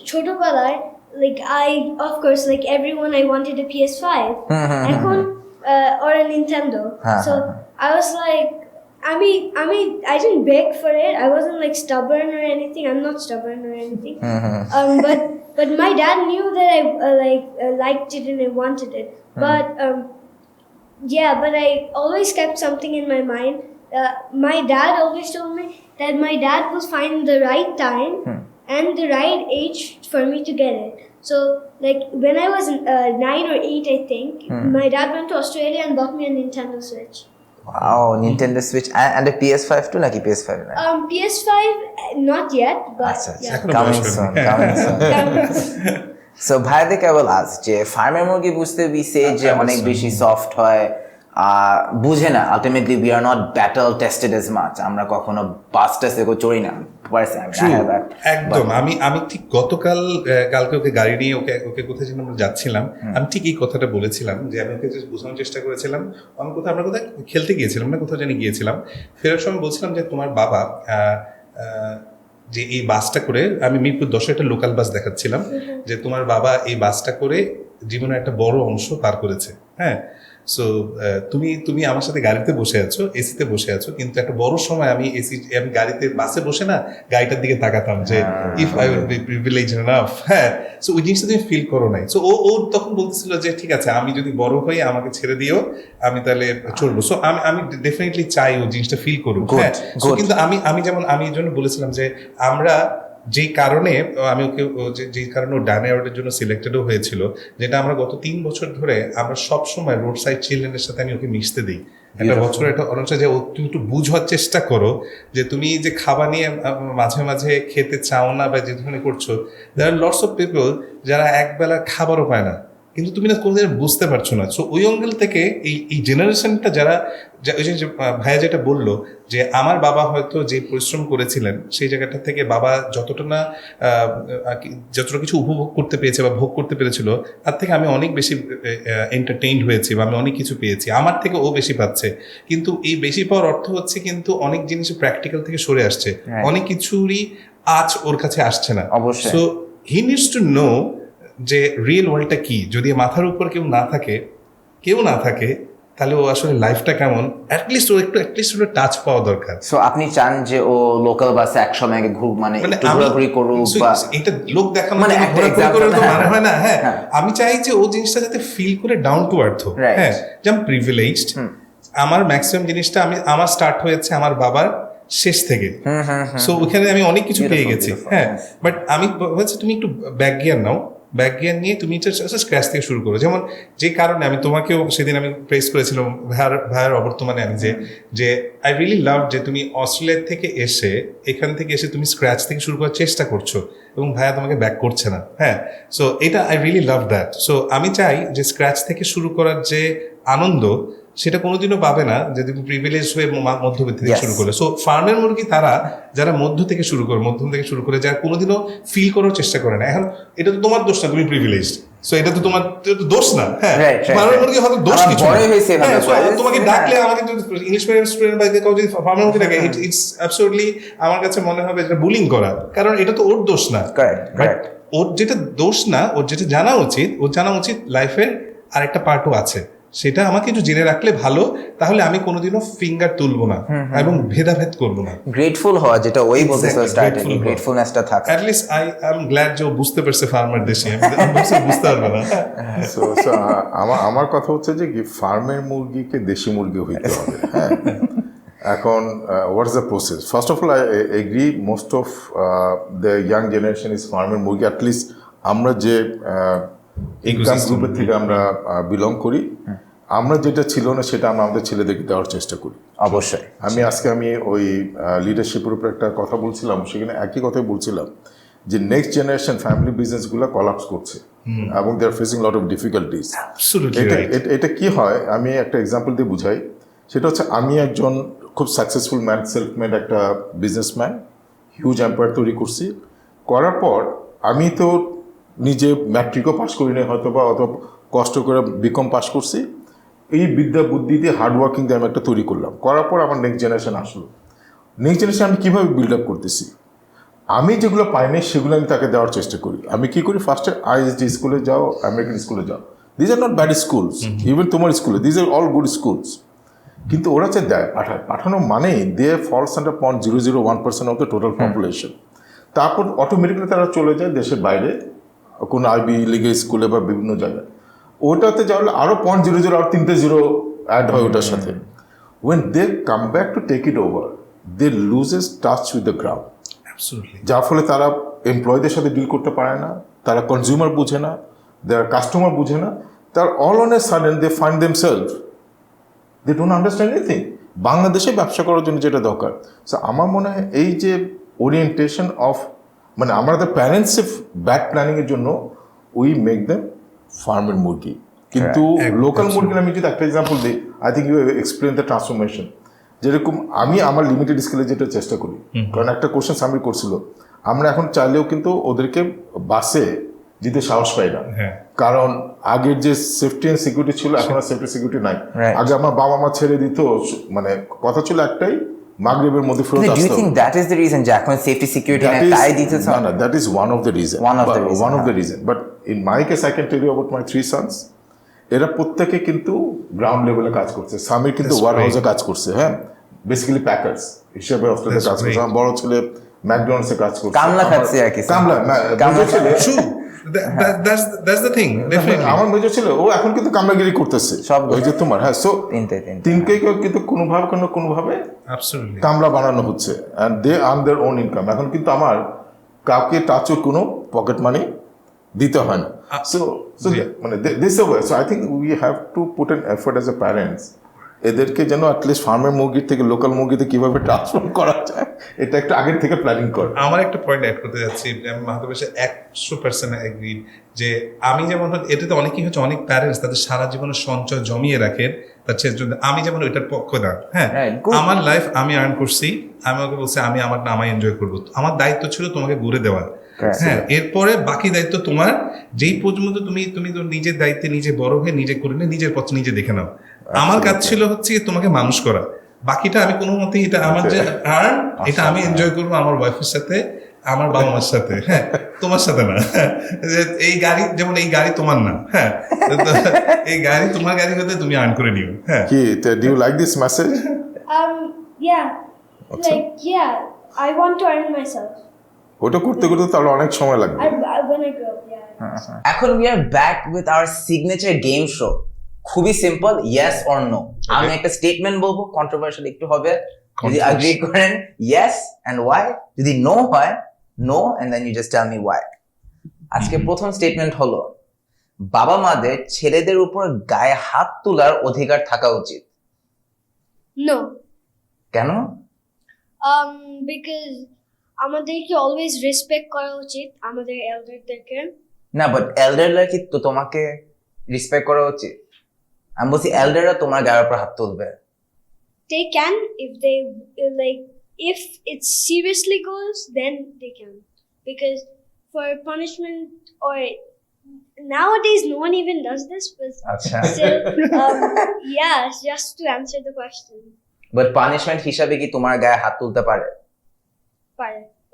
ছোটবেলায় like I of course like everyone I wanted a PS5 এখন or a Nintendo. So I was like I didn't beg for it. I wasn't like stubborn or anything. I'm not stubborn or anything. But my dad knew that I liked it and I wanted it. But yeah, but I always kept something in my mind. My dad always told me that my dad will find the right time and the right age for me to get it. So, like when I was 9 or 8, I think my dad went to Australia and bought me a Nintendo Switch. Wow, Nintendo Switch and a PS5 too, নাকি PS5 না? PS5, not yet, but আচ্ছা আচ্ছা, yeah. coming soon, coming soon. So ভাইদের কেবল আজ যে ফার্মের মুরগি বুঝতে বিসে যে অনেক বেশি সফট হয়, বুঝে না ultimately we are not battle tested as much, আমরা কখনো বাস টেস্টে চড়ি না। একদম। আমি ঠিক কালকে ওকে গাড়ি নিয়ে ওকে কোথায় যেন আমরা যাচ্ছিলাম, আমি ঠিক এই কথাটা বলেছিলাম যে আমি ওকে বোঝানোর চেষ্টা করেছিলাম। আমরা কোথায় খেলতে গিয়েছিলাম না কোথাও জানি গিয়েছিলাম, ফেরার সময় বলছিলাম যে তোমার বাবা যে এই বাসটা করে, আমি মিরপুর 10 একটা লোকাল বাস দেখাচ্ছিলাম, যে তোমার বাবা এই বাসটা করে জীবনের একটা বড় অংশ পার করেছে। হ্যাঁ, সো তুমি আমার সাথে গাড়িতে বসে আছো, এসিতে বসে আছো, কিন্তু একটা বড় সময় আমি গাড়িতে বাসে বসে না গাড়িটার দিকে তাকাতাম যে if I will be privileged enough. হ্যাঁ, সো ওই জিনিসটা তুমি ফিল করো নাই। সো ও তখন বলতেছিল যে ঠিক আছে, আমি যদি বড় হই আমাকে ছেড়ে দিও, আমি তাহলে চলবো। সো আমি ডেফিনেটলি চাই ও জিনিসটা ফিল করুক। হ্যাঁ, কিন্তু আমি এই জন্য বলেছিলাম যে আমরা যেই কারণে যেই কারণে ও ডান অ্যাওয়ার্ডের জন্য সিলেক্টেডও হয়েছিল, যেটা আমরা গত 3 বছর ধরে আমরা সবসময় রোড সাইড চিলড্রেনের সাথে আমি ওকে মিশতে দিই। একটা বছর একটা অনুসারে যে তুমি একটু বুঝার চেষ্টা করো যে তুমি যে খাবার নিয়ে মাঝে মাঝে খেতে চাও না বা যে ধরনের করছো, দেয়ার আর লটস অফ পিপল যারা একবেলা খাবারও পায় না, কিন্তু তুমি না কোনোদিন বুঝতে পারছো না। সো ওই অ্যাঙ্গেল থেকে এই জেনারেশনটা যারা ওই যে ভাইয়া যেটা বললো যে আমার বাবা হয়তো যে পরিশ্রম করেছিলেন সেই জায়গাটা থেকে বাবা যতটা কিছু উপভোগ করতে পেরেছে বা ভোগ করতে পেরেছিল, তার থেকে আমি অনেক বেশি এন্টারটেইনড হয়েছি বা আমি অনেক কিছু পেয়েছি, আমার থেকে ও বেশি পাচ্ছে। কিন্তু এই বেশি পাওয়ার অর্থ হচ্ছে কিন্তু অনেক জিনিস প্র্যাকটিক্যাল থেকে সরে আসছে, অনেক কিছুরই আজ ওর কাছে আসছে না। অবশ্যই। So he needs to know যে রিয়েল ওয়ার্ল্ডটা কি। যদি মাথার উপর কেউ না থাকে তাহলে ও আসলে লাইফটা কেমন, অ্যাটলিস্ট ও টাচ পাওয়া দরকার। সো আপনি চান যে ও লোকাল বাসে এক সময় আগে মানে ঘোরাঘুরি করুক, বা এটা লোক দেখানো মানে মানে হয় না। হ্যাঁ, আমি চাই যে ও জিনিসটা যাতে ফিল করে ডাউন টু আর্থ। হ্যাঁ, যেমন প্রিভিলেজড আমার ম্যাক্সিমাম জিনিসটা আমার স্টার্ট হয়েছে আমার বাবার শেষ থেকে। সো ওখানে আমি অনেক কিছু পেয়ে গেছি। হ্যাঁ, বাট আমি হচ্ছে তুমি একটু ব্যাক গিয়ার নিয়ে তুমি স্ক্র্যাচ থেকে শুরু করো। যেমন যে কারণে আমি তোমাকেও সেদিন আমি প্রেস করেছিলাম ভাইয়ের অবর্তমানে আমি যে আই রিয়েলি লাভ যে তুমি অস্ট্রেলিয়া থেকে এখান থেকে এসে তুমি স্ক্র্যাচ থেকে শুরু করার চেষ্টা করছো এবং ভাইয়া তোমাকে ব্যাক করছে না। হ্যাঁ, সো এটা I really love that. So আমি চাই যে স্ক্র্যাচ থেকে শুরু করার যে আনন্দ সেটা কোনোদিনও পাবে না যদি প্রিভিলেজ হয়ে মধ্যবিত্ত থেকে শুরু করে। সো ফার্মের মুরগি তারা যারা মধ্যম থেকে শুরু করে যারা কোনোদিনও ফিল করার চেষ্টা করে না। এখন এটা তো তোমার দোষ না, তুমি প্রিভিলেজড, সো এটা তো তোমার দোষ না। হ্যাঁ, ফার্মের মুরগি হয়তো দোষ কিছু তোমাকে ডাকলে, আমাকে ইংলিশ মিডিয়াম স্টুডেন্ট বা কেউ যদি ফার্মের মুরগি ডাকে, ইটস অ্যাবসলিউটলি আমার কাছে মনে হবে এটা বুলিং করা, কারণ এটা তো ওর দোষ না। ওর যেটা দোষ না, ওর যেটা জানা উচিত লাইফের আরেকটা পার্টও আছে, সেটা আমাকে একটু জেনে রাখলে ভালো, তাহলে আমি কোনোদিনও ফিঙ্গার তুলবো না এবং ভেদাভেদ করবো না। গ্রেটফুল হওয়া, যেটা ওই বলতেছিল স্টার্টিং, গ্রেটফুলনেসটা থাকে। At least I am glad যে ও বুঝতে পারছে ফার্মার দেশে, আমি বুঝতে পারবো না। সো আমার কথা হচ্ছে যে কি ফার্মের মুরগিকে দেশি মুরগি হইতে হবে। হ্যাঁ, এখন what is the process? First of all I agree most of the young generation is ফার্মের মুরগি। অ্যাটলিস্ট আমরা যে ইনকাম গ্রুপের থেকে আমরা বিলং করি, আমরা যেটা ছিল না সেটা আমরা আমাদের ছেলেদেরকে দেওয়ার চেষ্টা করি। অবশ্যই। আমি ওই লিডারশিপের উপর একটা কথা বলছিলাম, সেখানে একই কথাই বলছিলাম যে নেক্সট জেনারেশন ফ্যামিলি বিজনেসগুলো কলাপস করছে। এবং they are facing lot of difficulties. Absolutely right. এটা কি হয়, আমি একটা এক্সাম্পল দিয়ে বুঝাই। সেটা হচ্ছে আমি একজন খুব সাকসেসফুল ম্যান, সেলফ মেড একটা বিজনেসম্যান, হিউজ এম্পায়ার তৈরি করছি। করার পর আমি তো নিজে ম্যাট্রিকও পাস করি নাই হয়তো, বা অত কষ্ট করে বিকম পাস করছি। এই বিদ্যা বুদ্ধি দিয়ে হার্ডওয়ার্কিং দিয়ে আমি একটা তৈরি করলাম। করার পর আমার নেক্সট জেনারেশন আসলো। নেক্সট জেনারেশন আমি কীভাবে বিল্ড আপ করতেছি, আমি যেগুলো পাই নাই সেগুলো আমি তাকে দেওয়ার চেষ্টা করি। আমি কী করি, ফার্স্টে আইএসডি স্কুলে যাও, আমেরিকান স্কুলে যাও, these are not bad schools, even তোমার স্কুলে these are all good schools. কিন্তু ওরা যে দেয় পাঠানো মানেই they falls under 0.001% of the total population. তারপর অটোমেটিকলি তারা চলে যায় দেশের বাইরে কোনো আইবি লিগের স্কুলে বা বিভিন্ন জায়গায়। ওটাতে যাওয়ালে আরও 0.00 আর 3টে জিরো অ্যাড হয় ওটার সাথে। When they come back to take it over, they loses touch with the ground. যার ফলে তারা এমপ্লয়ীদের সাথে ডিল করতে পারে না, তারা কনজিউমার বুঝে না, তারা কাস্টমার বুঝে না। তার all on a sudden they find themselves they don't understand anything. বাংলাদেশে ব্যবসা করার জন্য যেটা দরকার, সো আমার মনে হয় এই যে ওরিয়েন্টেশন অফ, মানে আমাদের প্যারেন্টসের ব্যাড প্ল্যানিংয়ের জন্য উই মেক দেম ফার্মের মুরগি। কিন্তু লোকাল মুরগির আমি যদি একটা এক্সাম্পল দিই, I think you explain the transformation. যেরকম আমি আমার লিমিটেড স্কেলে যেটা চেষ্টা করি, কারণ একটা কোশ্চেন সাবমিট করছিল, আমরা এখন চাইলেও কিন্তু ওদেরকে বাসে দিতে সাহস পাই না, কারণ আগের যে সেফটি এন্ড সিকিউরিটি ছিল এখন আর সেফটি সিকিউরিটি নাই। আগে আমার বাবা মা ছেড়ে দিত, মানে কথা ছিল একটাই, মাগরিবের মধ্যে ফেরত আসতো। Do you think that is the reason যে এখন সেফটি সিকিউরিটি না তাই দিতে চাও? না, that is one of the reason, but in my case I can tell you about my 3 sons. এরা প্রত্যেকে কিন্তু গ্রাউন্ড লেভেলে কাজ করছে। সামির কিন্তু ওয়ার হাউসে কাজ করছে, হ্যাঁ, বেসিক্যালি প্যাকার্স হিসেবে অস্ট্রেলিয়াতে কাজ করছে। আমার বড় ছেলে ম্যাকডোনাল্ডসে কাজ করছে, কামলা খাচ্ছে আর কি, কামলা ছেলে। That's the thing, definitely. আমার মেজর ছিল, ও এখন কিন্তু কামলাগিরি করতেছে সব, ওই যে তোমার, হ্যাঁ। সো তিনকেই কিন্তু কোনোভাবে কামলা বানানো হচ্ছে, and they earn their own income. এখন কিন্তু আমার কাউকে টাচও কোনো পকেট মানি দিতে হয় না। সো মানে this way, so I think we have to put an effort as a parents, এদেরকে যেন অ্যাটলিস্ট ফার্মের মুরগির থেকে লোকাল মুরগিতে কিভাবে ট্রান্সফর্ম করা যায় এটা একটু আগের থেকে প্ল্যানিং কর। আমার একটা পয়েন্ট অ্যাড করতে যাচ্ছি, আমি মাহতাবের সাথে 100% এগ্রিড যে আমি যেমন, এটাতে অনেকেই হচ্ছে, অনেক প্যারেন্টস তাদের সারা জীবনের সঞ্চয় জমিয়ে রাখেন তার ছেলের জন্য। আমি যেমন ওইটার পক্ষ না, হ্যাঁ, আমার লাইফ আমি আর্ন করছি, আমি ওকে বলছি আমি আমার নামাই এনজয় করবো, আমার দায়িত্ব ছিল তোমাকে ঘুরে দেওয়া, হ্যাঁ, এরপরে বাকি দায়িত্ব তোমার, যেই পর্যন্ত তুমি তো নিজের দায়িত্বে নিজে বড় হয়ে নিজে করে নিয়ে নিজের পথ নিজে দেখে নাও। আমার কাজ ছিল হচ্ছে তোমাকে মানুষ করা, বাকিটা আমি কোনো মতেই, এটা আমার যে আর্ন, এটা আমি এনজয় করবো আমার ওয়াইফের সাথে, আমার বাবা মার সাথে, হ্যাঁ, তোমার সাথে না। এই গাড়ি যেমন, এই গাড়ি তোমার না, হ্যাঁ, এই গাড়ি তোমার গাড়ি হতে তুমি আর্ন করে নিও। হ্যাঁ, কি do you like this message? Yeah, like yeah, I want to earn myself. ওটা করতে করতে তাহলে অনেক সময় লাগবে। When I grow up, yeah. এখন we are back with our signature game show. খুবই সিম্পল, yes or no. আমি একটা স্টেটমেন্ট বলবো, কন্ট্রোভার্সিয়াল একটু হবে, যদি এগ্রি করেন yes and why, যদি no হয় no and then you just tell me why. আজকে প্রথম স্টেটমেন্ট হলো, বাবা মাদের ছেলেদের উপর গায়ে হাত তোলার অধিকার থাকা উচিত। No. কেন? Because আমাদেরকে অলওয়েজ রেসপেক্ট করা উচিত আমাদের এল্ডারদেরকে। না, বাট এল্ডাররা কি তো তোমাকে রেসপেক্ট করা উচিত? আমি বলছি এল্ডাররা তোমার গায়ের উপর হাত তুলবে। They can if they like, if it seriously goes, then they can, because for punishment or nowadays no one even does this, but still, yeah, just to answer the question. But punishment হিসাবে কি তোমার গায়ে হাত তুলতে পারে?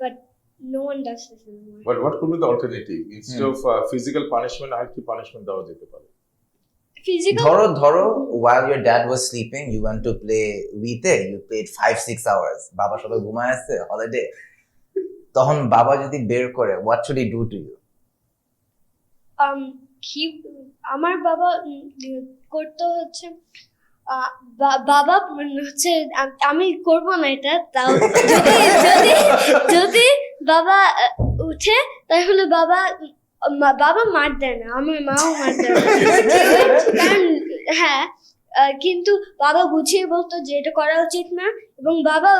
But no one does this anymore. But what could be the alternative? Instead of physical punishment, আর কি punishment দেওয়া যেতে পারে? Physical. ধরো while your dad was sleeping, you went to play Wii-তে, you played 5-6 hours. বাবা সবাই ঘুমায় আছে হলিডে, তখন বাবা যদি বের করে, what should he do to you? আমার বাবা করতে হচ্ছে, বাবা হচ্ছে, আমি করব না এটা, তাও যদি বাবা উঠে তাহলে বাবা মার দেয় না, আমার মাও মার দেয় না, কারণ হ্যাঁ, কিন্তু বাবা বুঝিয়ে বলতো যে এটা করা উচিত না, এবং বাবা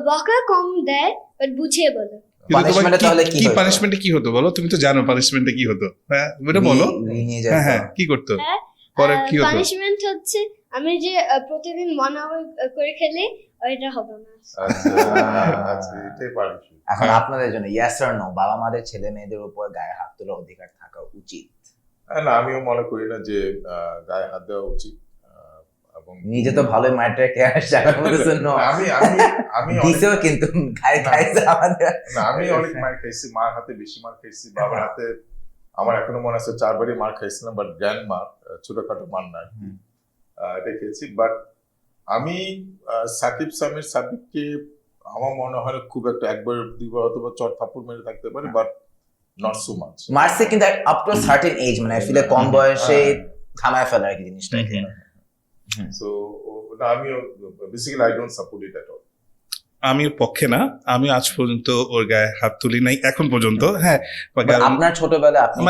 বকা কম দেয় বাট বুঝিয়ে বলে। কিন্তু তোমার Punishment-এ তাহলে কি কি হতো? পানিশমেন্টে কি হতো বলো, তুমি তো জানো পানিশমেন্টে কি হতো, হ্যাঁ ওটা বলো। নিয়ে হ্যাঁ যেত। হ্যাঁ কি করতো হ্যাঁ, পরে কি হতো? পানিশমেন্ট হচ্ছে আমি যে প্রতিদিন 1 আওয়ার করে খেলি ওইটা হবে না। আচ্ছা আচ্ছা, এটাই পারছি। এখন হ্যাঁ। আপনাদের জন্য ইয়েস অর নো, বাবা মাদের ছেলে মেয়েদের উপর গায়ে হাত তোলার অধিকার থাকা উচিত? না, আমিও মনে করি না যে গায়ে হাত দেওয়া উচিত। এবং নিজে তো ভালোই মারটা কে জায়গা বলেছেন নো, না, আমি দিছেও কিন্তু গায়ে খাইছে আমাদের। না, আমি অনেক মার খাইছি, মার হাতে বেশি মার খাইছি, বাবার হাতে আমার এখনো মনে আছে 4বারই মার খাইছিলাম, বাট গ্র্যান্ড মার, ছোটখাটো মার না এটা খেয়েছি। বাট আমি সাকিব সাবিককে আমার মনে হয় খুব একটা 1-2বার অথবা চট থাপ্পড় মেরে থাকতে পারে, বাট নট সো মাচ। মারছে কিন্তু আপ টু সার্টেন এজ, মানে ফিলে কম বয়সে থামায় ফেলে আর কি জিনিসটাকে। সো আমিও basically I don't support it at all. আমি পক্ষে না, আমি আজ পর্যন্ত ওর গায়ে হাত তুলি নাই এখন পর্যন্ত। হ্যাঁ আপনার ছোটবেলায় আপনি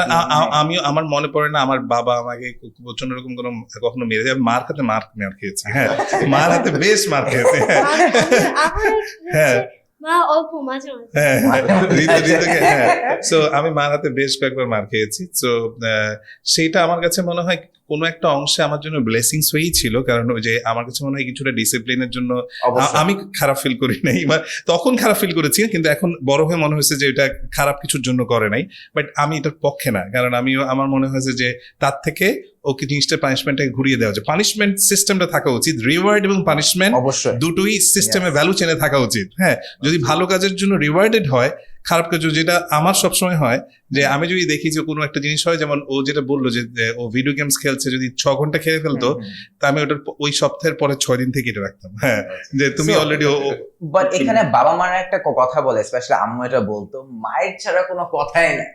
আমি আমার মনে পড়ে না আমার বাবা আমাকে প্রচন্ড রকম কোনো কখনো মেরে যায়। মার হাতে মার খেয়েছি, হ্যাঁ মার হাতে বেশ মার খেয়েছি। হ্যাঁ মা অল্প মাঝে মাঝে সো আমি মার হাতে বেশ কয়েকবার মার খেয়েছি। তো সেইটা আমার কাছে মনে হয় কোনো একটা অংশে আমার জন্য ব্লেসিংস হয়েই ছিল, কারণ ওই যে আমার কাছে মনে হয় কিছুটা ডিসিপ্লিনের জন্য আমি খারাপ ফিল করি নাই, তখন খারাপ ফিল করেছি, কিন্তু এখন বড় হয়ে মনে হয়েছে যে এটা খারাপ কিছুর জন্য করে নাই। বাট আমি এটার পক্ষে না, কারণ আমার মনে হয়েছে যে তার থেকে ওকে জিনিসটা পানিশমেন্টটাকে ঘুরিয়ে দেওয়া যায়। পানিশমেন্ট সিস্টেমটা থাকা উচিত, রিওয়ার্ড এবং পানিশমেন্ট দুটোই সিস্টেমে ভ্যালু চেনে থাকা উচিত। হ্যাঁ যদি ভালো কাজের জন্য রিওয়ার্ডেড হয়, খারাপ কাজ, যেটা আমার সবসময় হয় যে আমি যদি দেখি যে কোনো একটা জিনিস হয়, যেমন ও যেটা বললো যে ও ভিডিও গেমস খেলছে, যদি 6 ঘন্টা খেলে ফেলতো তা আমি ওটার ওই সপ্তাহের পরে 6 দিন থেকে এটা রাখতাম। হ্যাঁ যে তুমি অলরেডি। বাট এখানে বাবা মারা একটা কথা বলে, স্পেশালি আম্মু এটা বলতো, মায়ের ছাড়া কোনো কথাই নাই।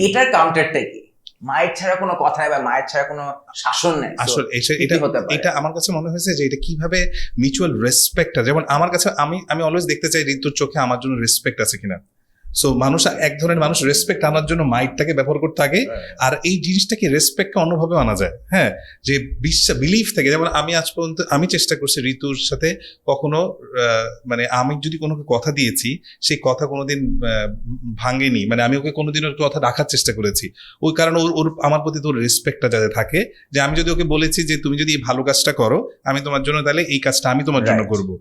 এটার কাউন্টারটা কি? মায়ের ছাড়া কোনো কথা নেই বা মায়ের ছাড়া কোনো শাসন নেই। আসলে এটা আমার কাছে মনে হয়েছে যে এটা কিভাবে মিউচুয়াল রেসপেক্টটা, যেমন আমার কাছে আমি অলওয়েজ দেখতে চাই ঋতুর চোখে আমার জন্য রেসপেক্ট আছে কিনা। সো মানুষ এক ধরনের মানুষ রেসপেক্ট আনার জন্য মাইন্ডটাকে ব্যবহার করতে আগে, আর এই জিনিসটাকে রেসপেক্টকে অন্যভাবে আনা যায়। হ্যাঁ যে বিলিফ থেকে, যেমন আমি আজ পর্যন্ত আমি চেষ্টা করছি ঋতুর সাথে কখনো মানে আমি যদি কোনো কথা দিয়েছি সেই কথা কোনোদিন ভাঙেনি, মানে আমি ওকে কোনোদিন ওর কথা রাখার চেষ্টা করেছি। ওই কারণে ওর আমার প্রতি তোর রেসপেক্টটা যাতে থাকে, যে আমি যদি ওকে বলেছি যে তুমি যদি এই ভালো কাজটা করো আমি তোমার জন্য, তাহলে এই কাজটা আমি তোমার জন্য করবো,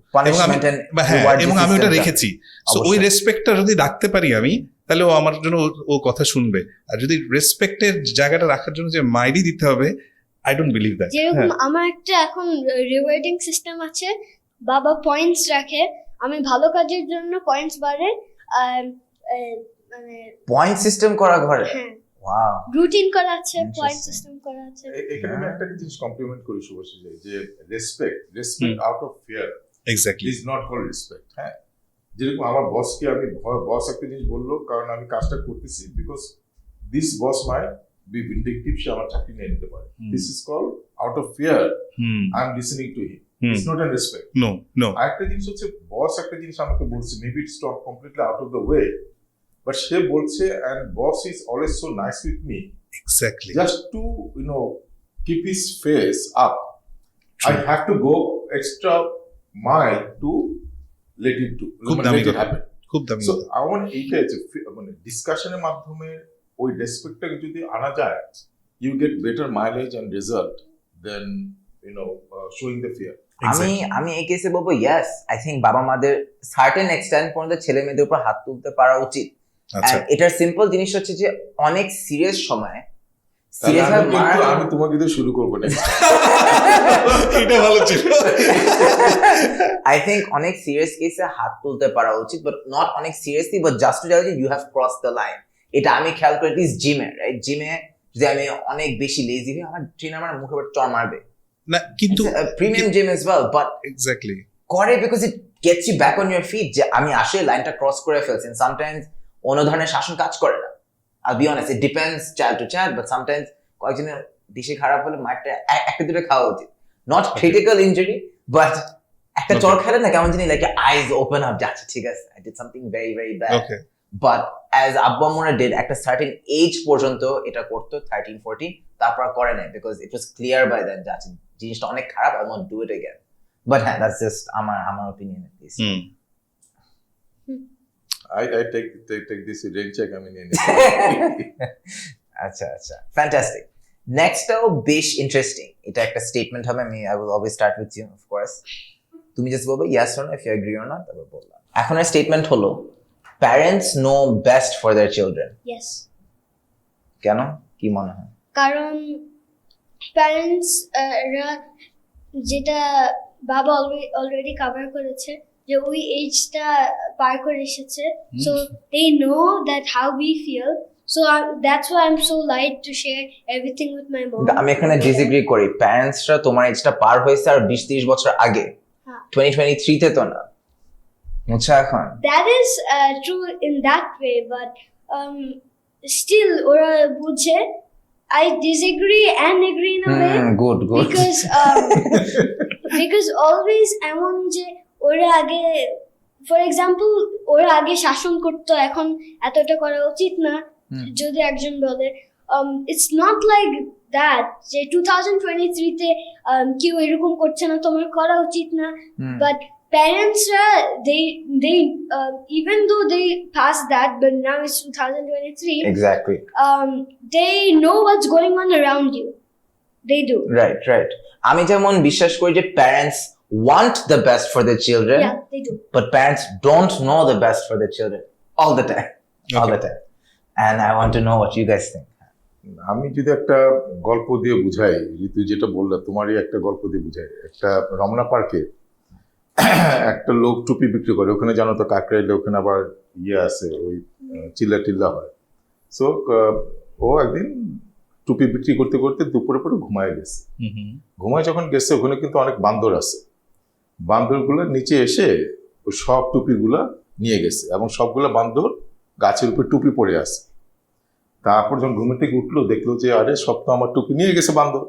এবং আমি ওটা রেখেছি। সো ওই রেসপেক্টটা যদি রাখতে পারি আমি, তাহলে ও আমার জন্য ও কথা শুনবে। আর যদি রেসপেক্টের জায়গাটা রাখার জন্য যে মাইরি দিতে হবে, আই ডোন্ট বিলিভ দ্যাট। যেরকম আমার একটা এখন রিওয়ার্ডিং সিস্টেম আছে, বাবা পয়েন্টস রাখে, আমি ভালো কাজের জন্য পয়েন্টস বাড়ে, মানে পয়েন্ট সিস্টেম করা ঘরে। হ্যাঁ ওয়াও, রুটিন করা আছে, পয়েন্ট সিস্টেম করা আছে। এখানে আমি একটা জিনিস কমপ্লিমেন্ট করি শুভশ্রী, যে respect out of fear exactly is not called respect. হ্যাঁ, যেরকম আমার বসকে আমি বস একটা জিনিস বললো কারণ আমি কাজটা করতেছি, because this boss may be vindictive, সে আমার চাকরি নিয়ে নিতে পারে, this is called out of fear I am listening to him, it's not an respect. No আরেকটা জিনিস হচ্ছে, বস একটা জিনিস আমাকে বলছে, maybe it's not completely out of the way, but সে বলছে and boss is always so nice with me, exactly just to keep his face up. I have to go extra mile to let it happen. খুব দামি। So I want এইটা মানে ডিসকাশনের মাধ্যমে ওই রেসপেক্টটাকে যদি আনা যায়, you get better mileage and result than showing the fear. আমি এই কেসে বলবো ইয়েস, আই থিঙ্ক বাবা মাদের সার্টেন এক্সটেন্ট পর্যন্ত ছেলে মেয়েদের উপর হাত তুলতে পারা উচিত। এটার সিম্পল জিনিস হচ্ছে যে অনেক সিরিয়াস সময় আমি তোমাকে দিয়ে শুরু করবো না, এটা ভালো ছিল। আই থিঙ্ক অনেক সিরিয়াস কেসে হাত তুলতে পারা উচিত, বাট নট অনেক seriously, but just to tell you have cross the line. এটা আমি খেয়াল করি দিস জিমে, রাইট? জিমে যদি আমি অনেক বেশি লেজি হই, আমার ট্রেনার আমার মুখের উপর চড় মারবে না, কিন্তু premium gym as well, but exactly করে because it gets you back on your feet, যে আমি আসলে লাইনটা ক্রস করে ফেলছি। সামটাইমস অন্য ধরনের শাসন কাজ করে না, I be honest, it depends child to child, but sometimes কয়েকজনের দিশে খারাপ হলে মাঠটা একটা দুটো খাওয়া উচিত, নট ক্রিটিক্যাল ইনজুরি, বাট একটা চড় খেলে না কেমন জানি লাইক আইজ ওপেন আপ, যাচ্ছে ঠিক আছে I did something very very bad, but as আব্বা মোরা ডিড একটা সার্টেন এজ পর্যন্ত এটা করতো, 13-14, তারপর করে নাই, because it was clear by then যাচ্ছে জিনিসটা অনেক খারাপ, I won't do it again. But হ্যাঁ, দ্যাটস জাস্ট আমার opinion. I take this rain check আমি নিয়ে নিই। আচ্ছা আচ্ছা, ফ্যান্টাস্টিক। নেক্সটটাও বেশ ইন্টারেস্টিং। এটা একটা স্টেটমেন্ট হবে, I will always start with you, of course. তুমি জাস্ট বলবে yes or no, if you agree or not, তারপর বললাম। এখন এর স্টেটমেন্ট হলো parents know best for their children. Yes. কেন, কি মনে হয়? কারণ প্যারেন্টস যেটা বাবা অলরেডি কভার করেছে, যে ওই এজটা পার করে এসেছে, so they know that how we feel, so that's why I am so light to share everything with my mom. আমি এখানে ডিসএগ্রি করি। প্যারেন্টসরা তোমার এজটা পার হয়েছে আর 20-30 বছর আগে, 2023 তে তো না, বুঝছো? এখন that is true in that way, but still ওরা বুঝে। I disagree and agree in a way. Good. Because always এমন যে ওরা আগে, ফর এক্সাম্পল, ওরা আগে শাসন করতো, এখন এতটা করা উচিত না যদি একজন বলে। ইটস নট লাইক দ্যাট যে 2023 তে কেউ এরকম করছে না, তোমার করা উচিত না। বাট প্যারেন্টসরা they even though they passed that, but now it's 2023, exactly, they know what's going on around you. They do. Right. আমি যেমন বিশ্বাস করি যে parents want the best for their children, Yeah, they do. but parents don't know the best for their children all the time. And I want to know what you guys think. আমি যদি একটা গল্প দিয়ে বুঝাই, ঋতু যেটা বললা, তোমারই একটা গল্প দিয়ে বুঝাই। একটা রমনা পার্কে একটা লোক টুপি বিক্রি করে, ওখানে জানো তো কাকরাইলে ওখানে আবার আছে, ওই চিল্লা হয়। সো ও একদিন টুপি বিক্রি করতে করতে দুপুরে পরে ঘুমায় গেছে। ঘুমায় যখন গেছে, ওখানে কিন্তু অনেক বান্দর আছে। বান্দরগুলো নিচে এসে ওই সব টুপিগুলা নিয়ে গেছে, এবং সবগুলা বান্দর গাছের উপর টুপি পড়ে আছে। তারপর যখন ঘুমে থেকে উঠলো, দেখলো যে আরে সব তো আমার টুপি নিয়ে গেছে বান্দর।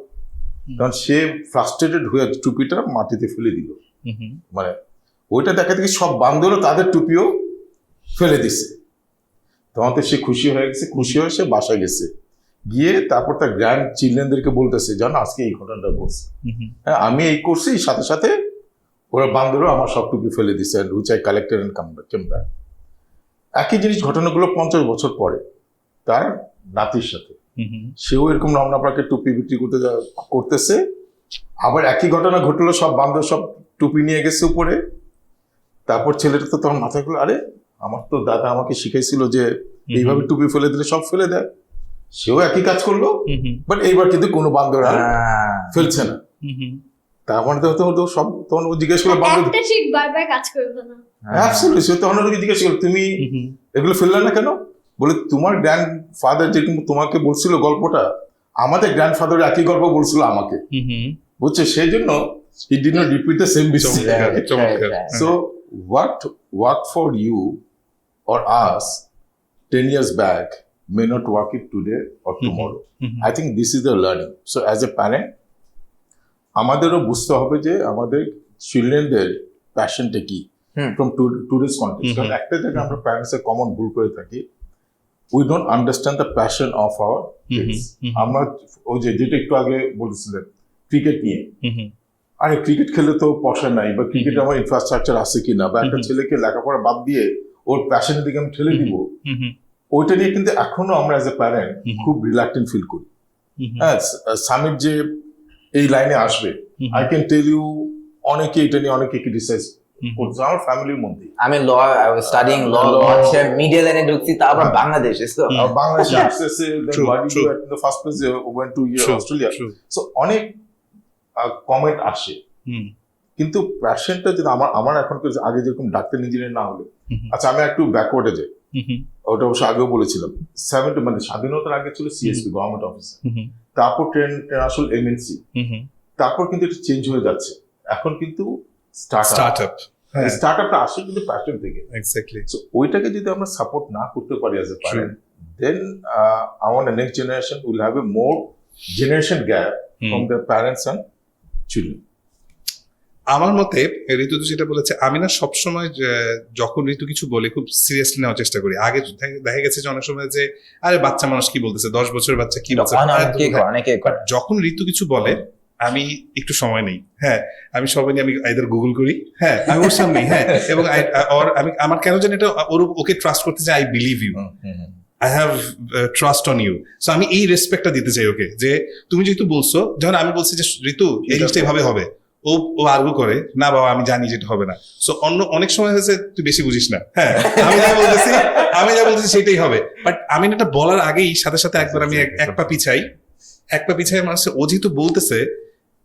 তখন সে ফ্রাস্ট্রেটেড হয়ে টুপিটা মাটিতে ফেলে দিল। মানে ওইটা দেখা দেখি সব বান্দরও তাদের টুপিও ফেলে দিছে। তখন তো সে খুশি হয়ে সে বাসায় গেছে। গিয়ে তারপর তার গ্র্যান্ড চিলড্রেনদেরকে বলতেছে, জানো আজকে এই ঘটনাটা বলছে, হ্যাঁ আমি এই করছি, সাথে সাথে ওরা বান্দরও আমার সব টুপি ফেলে দিছে, which I collected and come back. একই জিনিস ঘটনাগুলো 50 বছর পরে তার নাতির সাথে, সেও এরকম রমনা পার্কে টুপি বিক্রি করতেছে। আবার একই ঘটনা ঘটলো, সব বান্দর সব টুপি নিয়ে গেছে উপরে। তারপর ছেলেটা তো তখন মাথায় করলো, আরে আমার তো দাদা আমাকে শিখাইছিল যে এইভাবে টুপি ফেলে দিলে সব ফেলে দেয়। সেও একই কাজ করলো, বাট এইবার কিন্তু কোনো বান্দর আর ফেলছে না। তার মানে তো সব, তখন ও জিজ্ঞেস করলো বান্দর ঠিক বারবার কাজ করবে না। অ্যাবসলিউটলি, সে তখন ওকে জিজ্ঞেস করলো তুমি এগুলো ফেললে না কেন? বলে তোমার গ্র্যান্ড ফাদার যেরকম তোমাকে বলছিল গল্পটা, আমাদের গ্র্যান্ড ফাদার একই গল্প বলছিল আমাকে, বুঝছে? সেই জন্য he did not repeat the same mistake. So what worked for you or us 10 years back may not work it today or tomorrow. I think this is the learning. So as a parent, আমাদেরও বুঝতে হবে যে আমাদের চিলড্রেনদের প্যাশনটা কি from today's context. কারণ একটা জায়গায় আমরা প্যারেন্টস এর কমন ভুল করে থাকি, we don't understand the passion of our kids. আমরা ওই যেটা একটু আগে বলেছিলেন ক্রিকেট নিয়ে, আরে ক্রিকেট খেলে তো পয়সা নাই, বা ক্রিকেট আমার ইনফ্রাস্ট্রাকচার আছে কিনা, বা একটা ছেলেকে লেখাপড়া বাদ দিয়ে ওর প্যাশনের দিকে আমি ঠেলে দিব, ওইটা নিয়ে কিন্তু এখনো আমরা অ্যাজ এ প্যারেন্ট খুব রিল্যাক্টেন্ট ফিল করি। হ্যাঁ, সামির যে এই লাইনে আসবে, আই ক্যান টেল ইউ অনেকে এটা নিয়ে অনেকে ক্রিটিসাইজ করছে আমার ফ্যামিলির মধ্যে। আমি law, I was studying law, middle লাইনে ঢুকছি, তারপর বাংলাদেশে বাংলাদেশে আসছে, then what you do at the first place, went to Australia. So অনেক কমেন্ট আসে, কিন্তু প্যাশনটা যদি আমার এখন আগে যেরকম ডাক্তার ইঞ্জিনিয়ার না হলে, আচ্ছা আমি একটু ব্যাকওয়ার্ডে যাই, ওটা অবশ্য আগেও বলেছিলাম, 70 মানে স্বাধীনতার আগে ছিল সিএসপি গভর্নমেন্ট অফিসার, তারপর আসল এমএনসি, তারপর কিন্তু এটা চেঞ্জ হয়ে যাচ্ছে, এখন কিন্তু স্টার্টআপটা আসে কিন্তু প্যাশন থেকে। এক্স্যাক্টলি। সো ওইটাকে যদি আমরা সাপোর্ট না করতে পারি as a parent, then our next generation will have a more generation gap from the parents and children. আমার মতে ঋতু যেটা বলেছে, আমি না সবসময় যখন ঋতু কিছু বলে খুব সিরিয়াসলি নেওয়ার চেষ্টা করি। আগে দেখা গেছে যে অনেক সময় যে আরে বাচ্চা মানুষ কি বলতেছে, 10 বছরের বাচ্চা কি বলছে, যখন ঋতু কিছু বলে আমি একটু সময় নেই, হ্যাঁ আমি সময় নিয়ে আমি আইদার গুগল করি, হ্যাঁ আমি ওর সামনে, হ্যাঁ এবং আমি আমার কেন জানি এটা ওকে ট্রাস্ট করতে চাই, I believe you, I have trust on you. So আমি এই রেসপেক্টটা দিতে চাই ওকে, যে তুমি যেহেতু বলছো, যখন আমি বলছি যে ঋতু এই জিনিসটা এভাবে হবে, ও আর্গু করে না বাবা আমি জানি যেটা হবে না। সো অনেক সময় হয়েছে তুই বেশি বুঝিস না, হ্যাঁ আমি যা বলতেছি সেটাই হবে, বাট আমি এটা বলার আগেই সাথে সাথে একবার আমি এক পা পিছাই মানুষ, ও যেহেতু বলতেছে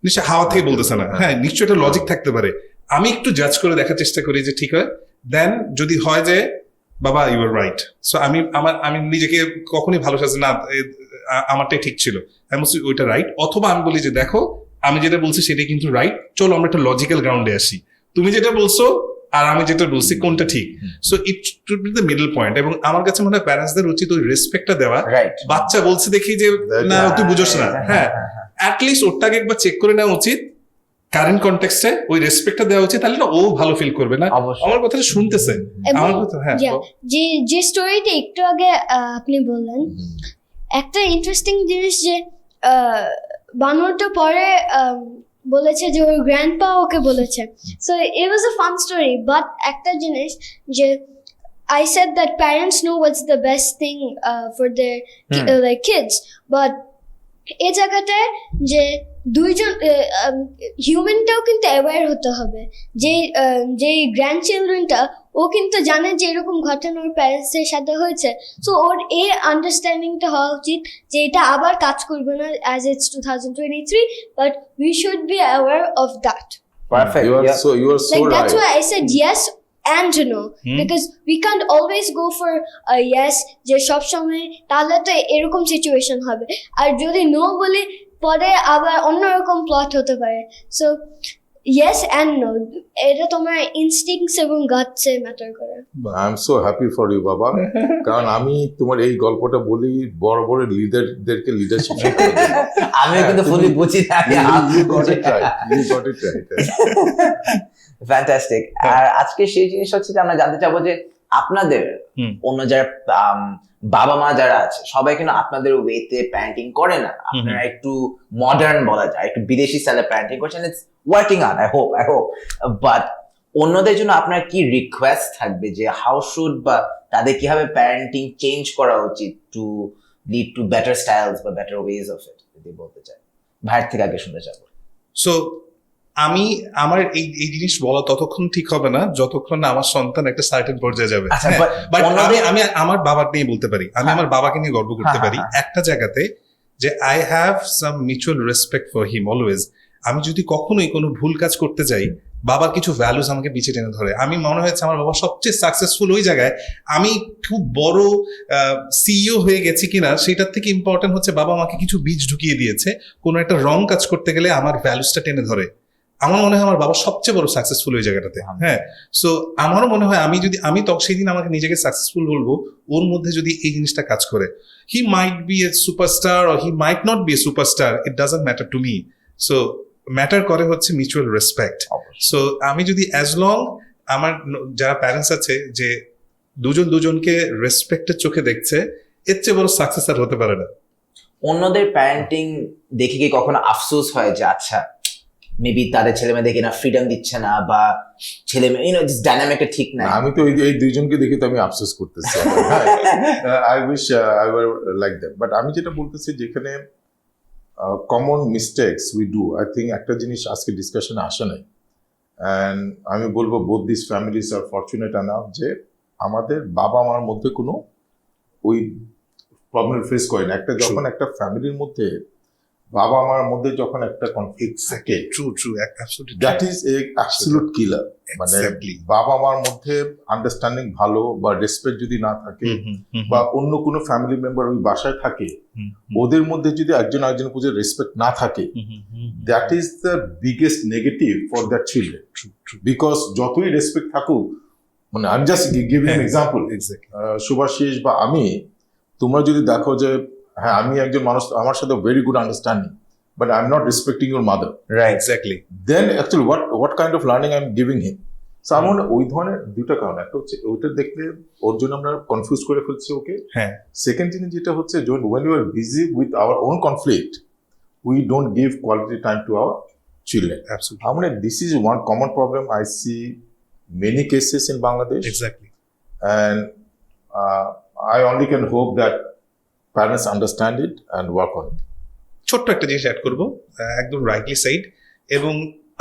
নিশ্চয় হাওয়া থেকে বলতেছে না, হ্যাঁ নিশ্চয় একটা লজিক থাকতে পারে, আমি একটু জাজ করে দেখার চেষ্টা করি যে ঠিক হয়, দেন যদি হয় যে বাবা ইউ আর রাইট, সো আমি নিজেকে কখনই ভালো সাজে না আমারটাই ঠিক ছিল, আমি বলছি ওইটা রাইট, অথবা আমি বলি যে দেখো আমি যেটা বলছি সেটাই কিন্তু রাইট, চলো আমরা একটা লজিক্যাল গ্রাউন্ডে আসি, তুমি যেটা বলছো আর আমি যেটা বলছি কোনটা ঠিক। So it should be the middle point. এবং আমার কাছে মনে হয় প্যারেন্টসদের উচিত ওই রেসপেক্টটা দেওয়া, বাচ্চা বলছে দেখি যে না তুই বুঝোস না, হ্যাঁ অ্যাটলিস্ট ওরটাকে একবার চেক করে নেওয়া উচিত কারেন্ট কনটেক্সটে, ওই রেসপেক্টটা দেওয়া উচিত, তাহলে না ও ভালো ফিল করবে না আমার কথাটা শুনতেছে। আমার কথা হ্যাঁ যে স্টোরিটা একটু আগে আপনি বললেন, একটা ইন্টারেস্টিং জিনিস যে বানরটা পরে বলেছে যে ওর গ্র্যান্ডপা ওকে বলেছে, so it was a fun story. But একটা জিনিস যে I said that parents know what's the best thing for their like kids, but এই জায়গাটায় যে দুইজন হিউম্যানটাও কিন্তু অ্যাওয়্যার হতে হবে, যে গ্র্যান্ড চিলড্রেনটা ও কিন্তু জানে যে এরকম ঘটনা ওর প্যারেন্টসের সাথে হয়েছে, সো ওর এই আন্ডারস্ট্যান্ডিংটা হওয়া উচিত যে এটা আবার কাজ করবে না as it's 2023, but we should be aware of that. Perfect. You are so Like right. that's why I said yes and no, because we can't always go for a yes যে সব সময়, তাহলে তো এরকম সিচুয়েশন হবে, আর যদি no বলি পরে আবার অন্যরকম প্লট হতে পারে। সো yes and no, এটা তোমার ইনস্টিংক্টস এবং গাটসে ম্যাটার করে। I am so happy for you বাবা, কারণ আমি তোমার এই গল্পটা বলি বড় বড় লিডারদেরকে লিডারশিপ শেখানোর জন্য। আমিও কিন্তু ফুলি বুঝি না। You got it right. Fantastic. আর আজকে সেই জিনিস হচ্ছে যে আমরা জানতে চাবো যে আপনাদের অন্য যারা বাবা মা যারা আছে সবাই কিন্তু আপনাদের ওয়েতে প্যারেন্টিং করে না, আপনারা একটু মডার্ন বলা যায়, একটু বিদেশি স্টাইলে প্যারেন্টিং করছেন, it's working out, I hope but অন্যদের জন্য আপনার কি রিকোয়েস্ট থাকবে যে হাউ শুড বা তাদের কিভাবে প্যারেন্টিং চেঞ্জ করা উচিত to lead to better styles বা বেটার ওয়েজ অফ ইট, যদি বলতে চাই? ভাইয়ের থেকে আগে শুনতে চাবো। সো আমার এই জিনিস বলা ততক্ষণ ঠিক হবে না যতক্ষণ না আমার সন্তান একটা সার্টেন পর্যায়ে যাবে। বাট আমি আমার বাবার নিয়ে বলতে পারি, আমি আমার বাবাকে নিয়ে গর্ব করতে পারি একটা জায়গাতে, যে I have some mutual respect for him always. আমি যদি কখনোই কোনো ভুল কাজ করতে যাই, বাবার কিছু ভ্যালুস আমাকে পিছিয়ে টেনে ধরে। আমি মনে হয়েছে আমার বাবা সবচেয়ে সাকসেসফুল ওই জায়গায়, আমি খুব বড় সিইও হয়ে গেছি কিনা সেটার থেকে ইম্পর্টেন্ট হচ্ছে বাবা আমাকে কিছু বীজ ঢুকিয়ে দিয়েছে, কোনো একটা রং কাজ করতে গেলে আমার ভ্যালুসটা টেনে ধরে। আমার মনে হয় আমার বাবা সবচেয়ে বড় সাকসেসফুল ওই জায়গাটাতে। হ্যাঁ, সো আমারও মনে হয় আমি তখন সেই দিন আমাকে নিজেকে সাকসেসফুল বলবো ওর মধ্যে যদি এই জিনিসটা কাজ করে। He might be a superstar or he might not be a superstar, it doesn't matter to me. So matter করে হচ্ছে মিউচুয়াল রেসপেক্ট। সো আমি যদি অ্যাজ লং আমার যারা প্যারেন্টস আছে যে দুজনকে রেসপেক্টের চোখে দেখছে, এর চেয়ে বড় সাকসেস আর হতে পারে না। অন্যদের প্যারেন্টিং দেখে কি কখনো আফসোস হয় যে আচ্ছা মেবি তাদের ছেলে মেয়েদেরকে না ফ্রিডম দিচ্ছে না, বা ছেলে মেয়ে ডাইনামিকটা ঠিক না? আমি তো এই দুইজনকে দেখে তো আমি আফসোস করতেছি, I wish I were like that. But আমি যেটা বলতেছি, যেখানে common mistakes we do, I think একটা জিনিস আজকে ডিসকাশনে আসে নাই, অ্যান্ড আমি বলবো both this families are fortunate enough যে আমাদের বাবা মার মধ্যে কোনো ওই প্রবলেম ফেস করে না। যখন একটা ফ্যামিলির মধ্যে বাবা মার মধ্যে যখন একটা কনফ্লিক্ট থাকে, দ্যাট ইজ এ অ্যাবসলিউট কিলার। মানে বাবা মার মধ্যে আন্ডারস্ট্যান্ডিং ভালো বা রেসপেক্ট যদি না থাকে, বা অন্য কোনো ফ্যামিলি মেম্বার ওই বাসায় থাকে, ওদের মধ্যে যদি একজন আরেকজনের প্রতি রেসপেক্ট না থাকে, that is the biggest negative for that children. Because যতই রেসপেক্ট থাকুক, মানে আমি জাস্ট গিভিং এক্সাম্পল, শুভাশিস বা আমি, তোমরা যদি দেখো যে হ্যাঁ আমি একজন মানুষ, আমার সাথে very good understanding, but I am not respecting your mother, right? Exactly. Then actually what kind of learning I am giving him? So আমার ওই ধরনের দুইটা কারণ, একটা হচ্ছে ওইটা দেখলে ওর জন্য আমরা কনফিউজ করে ফেলছি ওকে। হ্যাঁ। সেকেন্ড জিনিস যেটা হচ্ছে, when we are busy with our own conflict, we don't give quality time to our children. Absolutely. I mean, this is one common problem I see many cases in Bangladesh. Exactly. And I only can hope that parents understand it and work on it. ছোট্ট একটা জিনিস add করবো, একদম rightly side, এবং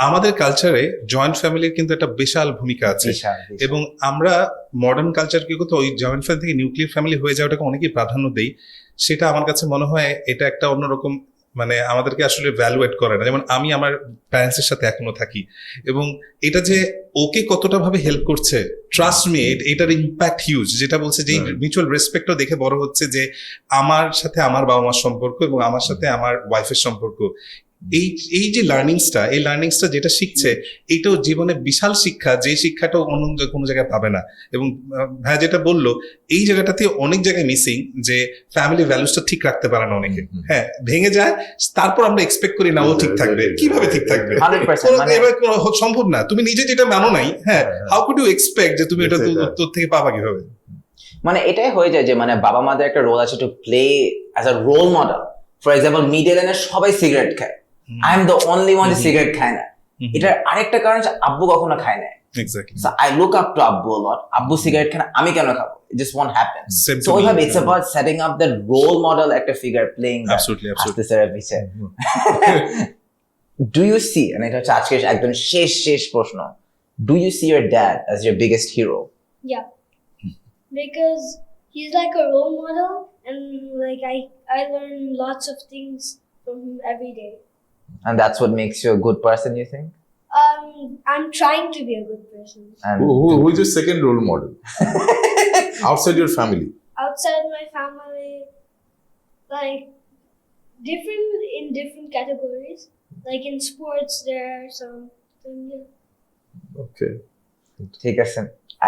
আমাদের কালচারে joint ফ্যামিলির কিন্তু একটা বিশাল ভূমিকা আছে, এবং আমরা মডার্ন কালচার কি করতে ওই জয়েন্ট ফ্যামিলি থেকে নিউক্লিয়ার ফ্যামিলি হয়ে যাওয়াটাকে অনেকেই প্রাধান্য দেই। সেটা আমার কাছে মনে হয় এটা একটা অন্যরকম, মানে আমাদেরকে আসলে ভ্যালুয়েট করে না। যেমন আমি আমার প্যারেন্টসের সাথে এখনো থাকি, এবং এটা যে ওকে কতটা ভাবে হেল্প করছে, ট্রাস্ট মি, এটার ইম্প্যাক্ট হিউজ। যেটা বলছে যে মিউচুয়াল রেসপেক্টও দেখে বড় হচ্ছে, যে আমার সাথে আমার বাবা মার সম্পর্ক এবং আমার সাথে আমার ওয়াইফের সম্পর্ক, এই যে লার্নিংসটা যেটা শিখছে, এইটাও জীবনে বিশাল শিক্ষা, যে শিক্ষাটাও অন্য কোনো জায়গায় পাবে না। এবং ভাইয়া যেটা বললো, এই জায়গাটাতে অনেক জায়গায় মিসিং, যে ফ্যামিলি ভ্যালুসটা ঠিক রাখতে পারে না অনেকে। হ্যাঁ, ভেঙে যায়, তারপর আমরা এক্সপেক্ট করি না ও ঠিক থাকবে। কিভাবে ঠিক থাকবে? সম্ভব না। তুমি নিজে যেটা মানো নাই, হ্যাঁ, হাউ কুড ইউ এক্সপেক্ট যে তুমি এটা তোর থেকে পাবা কিভাবে? মানে এটাই হয়ে যায় যে মানে বাবা মাদের একটা রোল আছে to play as a role model. For example, middle লাইনে সবাই সিগারেট খায়, I am the only one যে সিগারেট খায় না। এটার আরেকটা কারণ হচ্ছে আব্বু কখনো খায় না। Exactly. So I look up to Abbu a lot. Abbu cigarette খায় না, আমি কেন খাবো? It just won't happen. So ওইভাবে it's about setting up the role model একটা figure, playing that. Absolutely. আস্তে স্যারের পিছে। Do you see, and এটা হচ্ছে আজকের একদম শেষ প্রশ্ন, do you see your dad as your biggest hero? Yeah, because he's like a role model, and like I learn lots of things from him every day. And that's what makes you a good person, you think? I'm trying to be a good person. And Who is your second role model outside your family? Outside my family, like different categories. Like in sports, there are some. Okay. ঠিক আছে,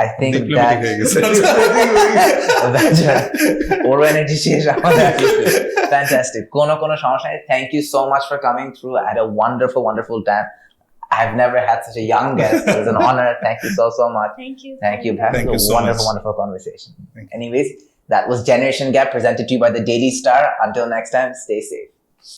I think Diplomatic হয়ে গেছে। ওর energy শেষ, আমাদের fantastic. কোনো সমস্যা নেই. Thank you so much for coming through. I had a wonderful time. I've never had such a young guest. It was an honor. Thank you so much. Thank you. Thank you. That Thank was you a so much. wonderful conversation. Anyways, that was Generation Gap presented to you by the Daily Star. Until next time, stay safe.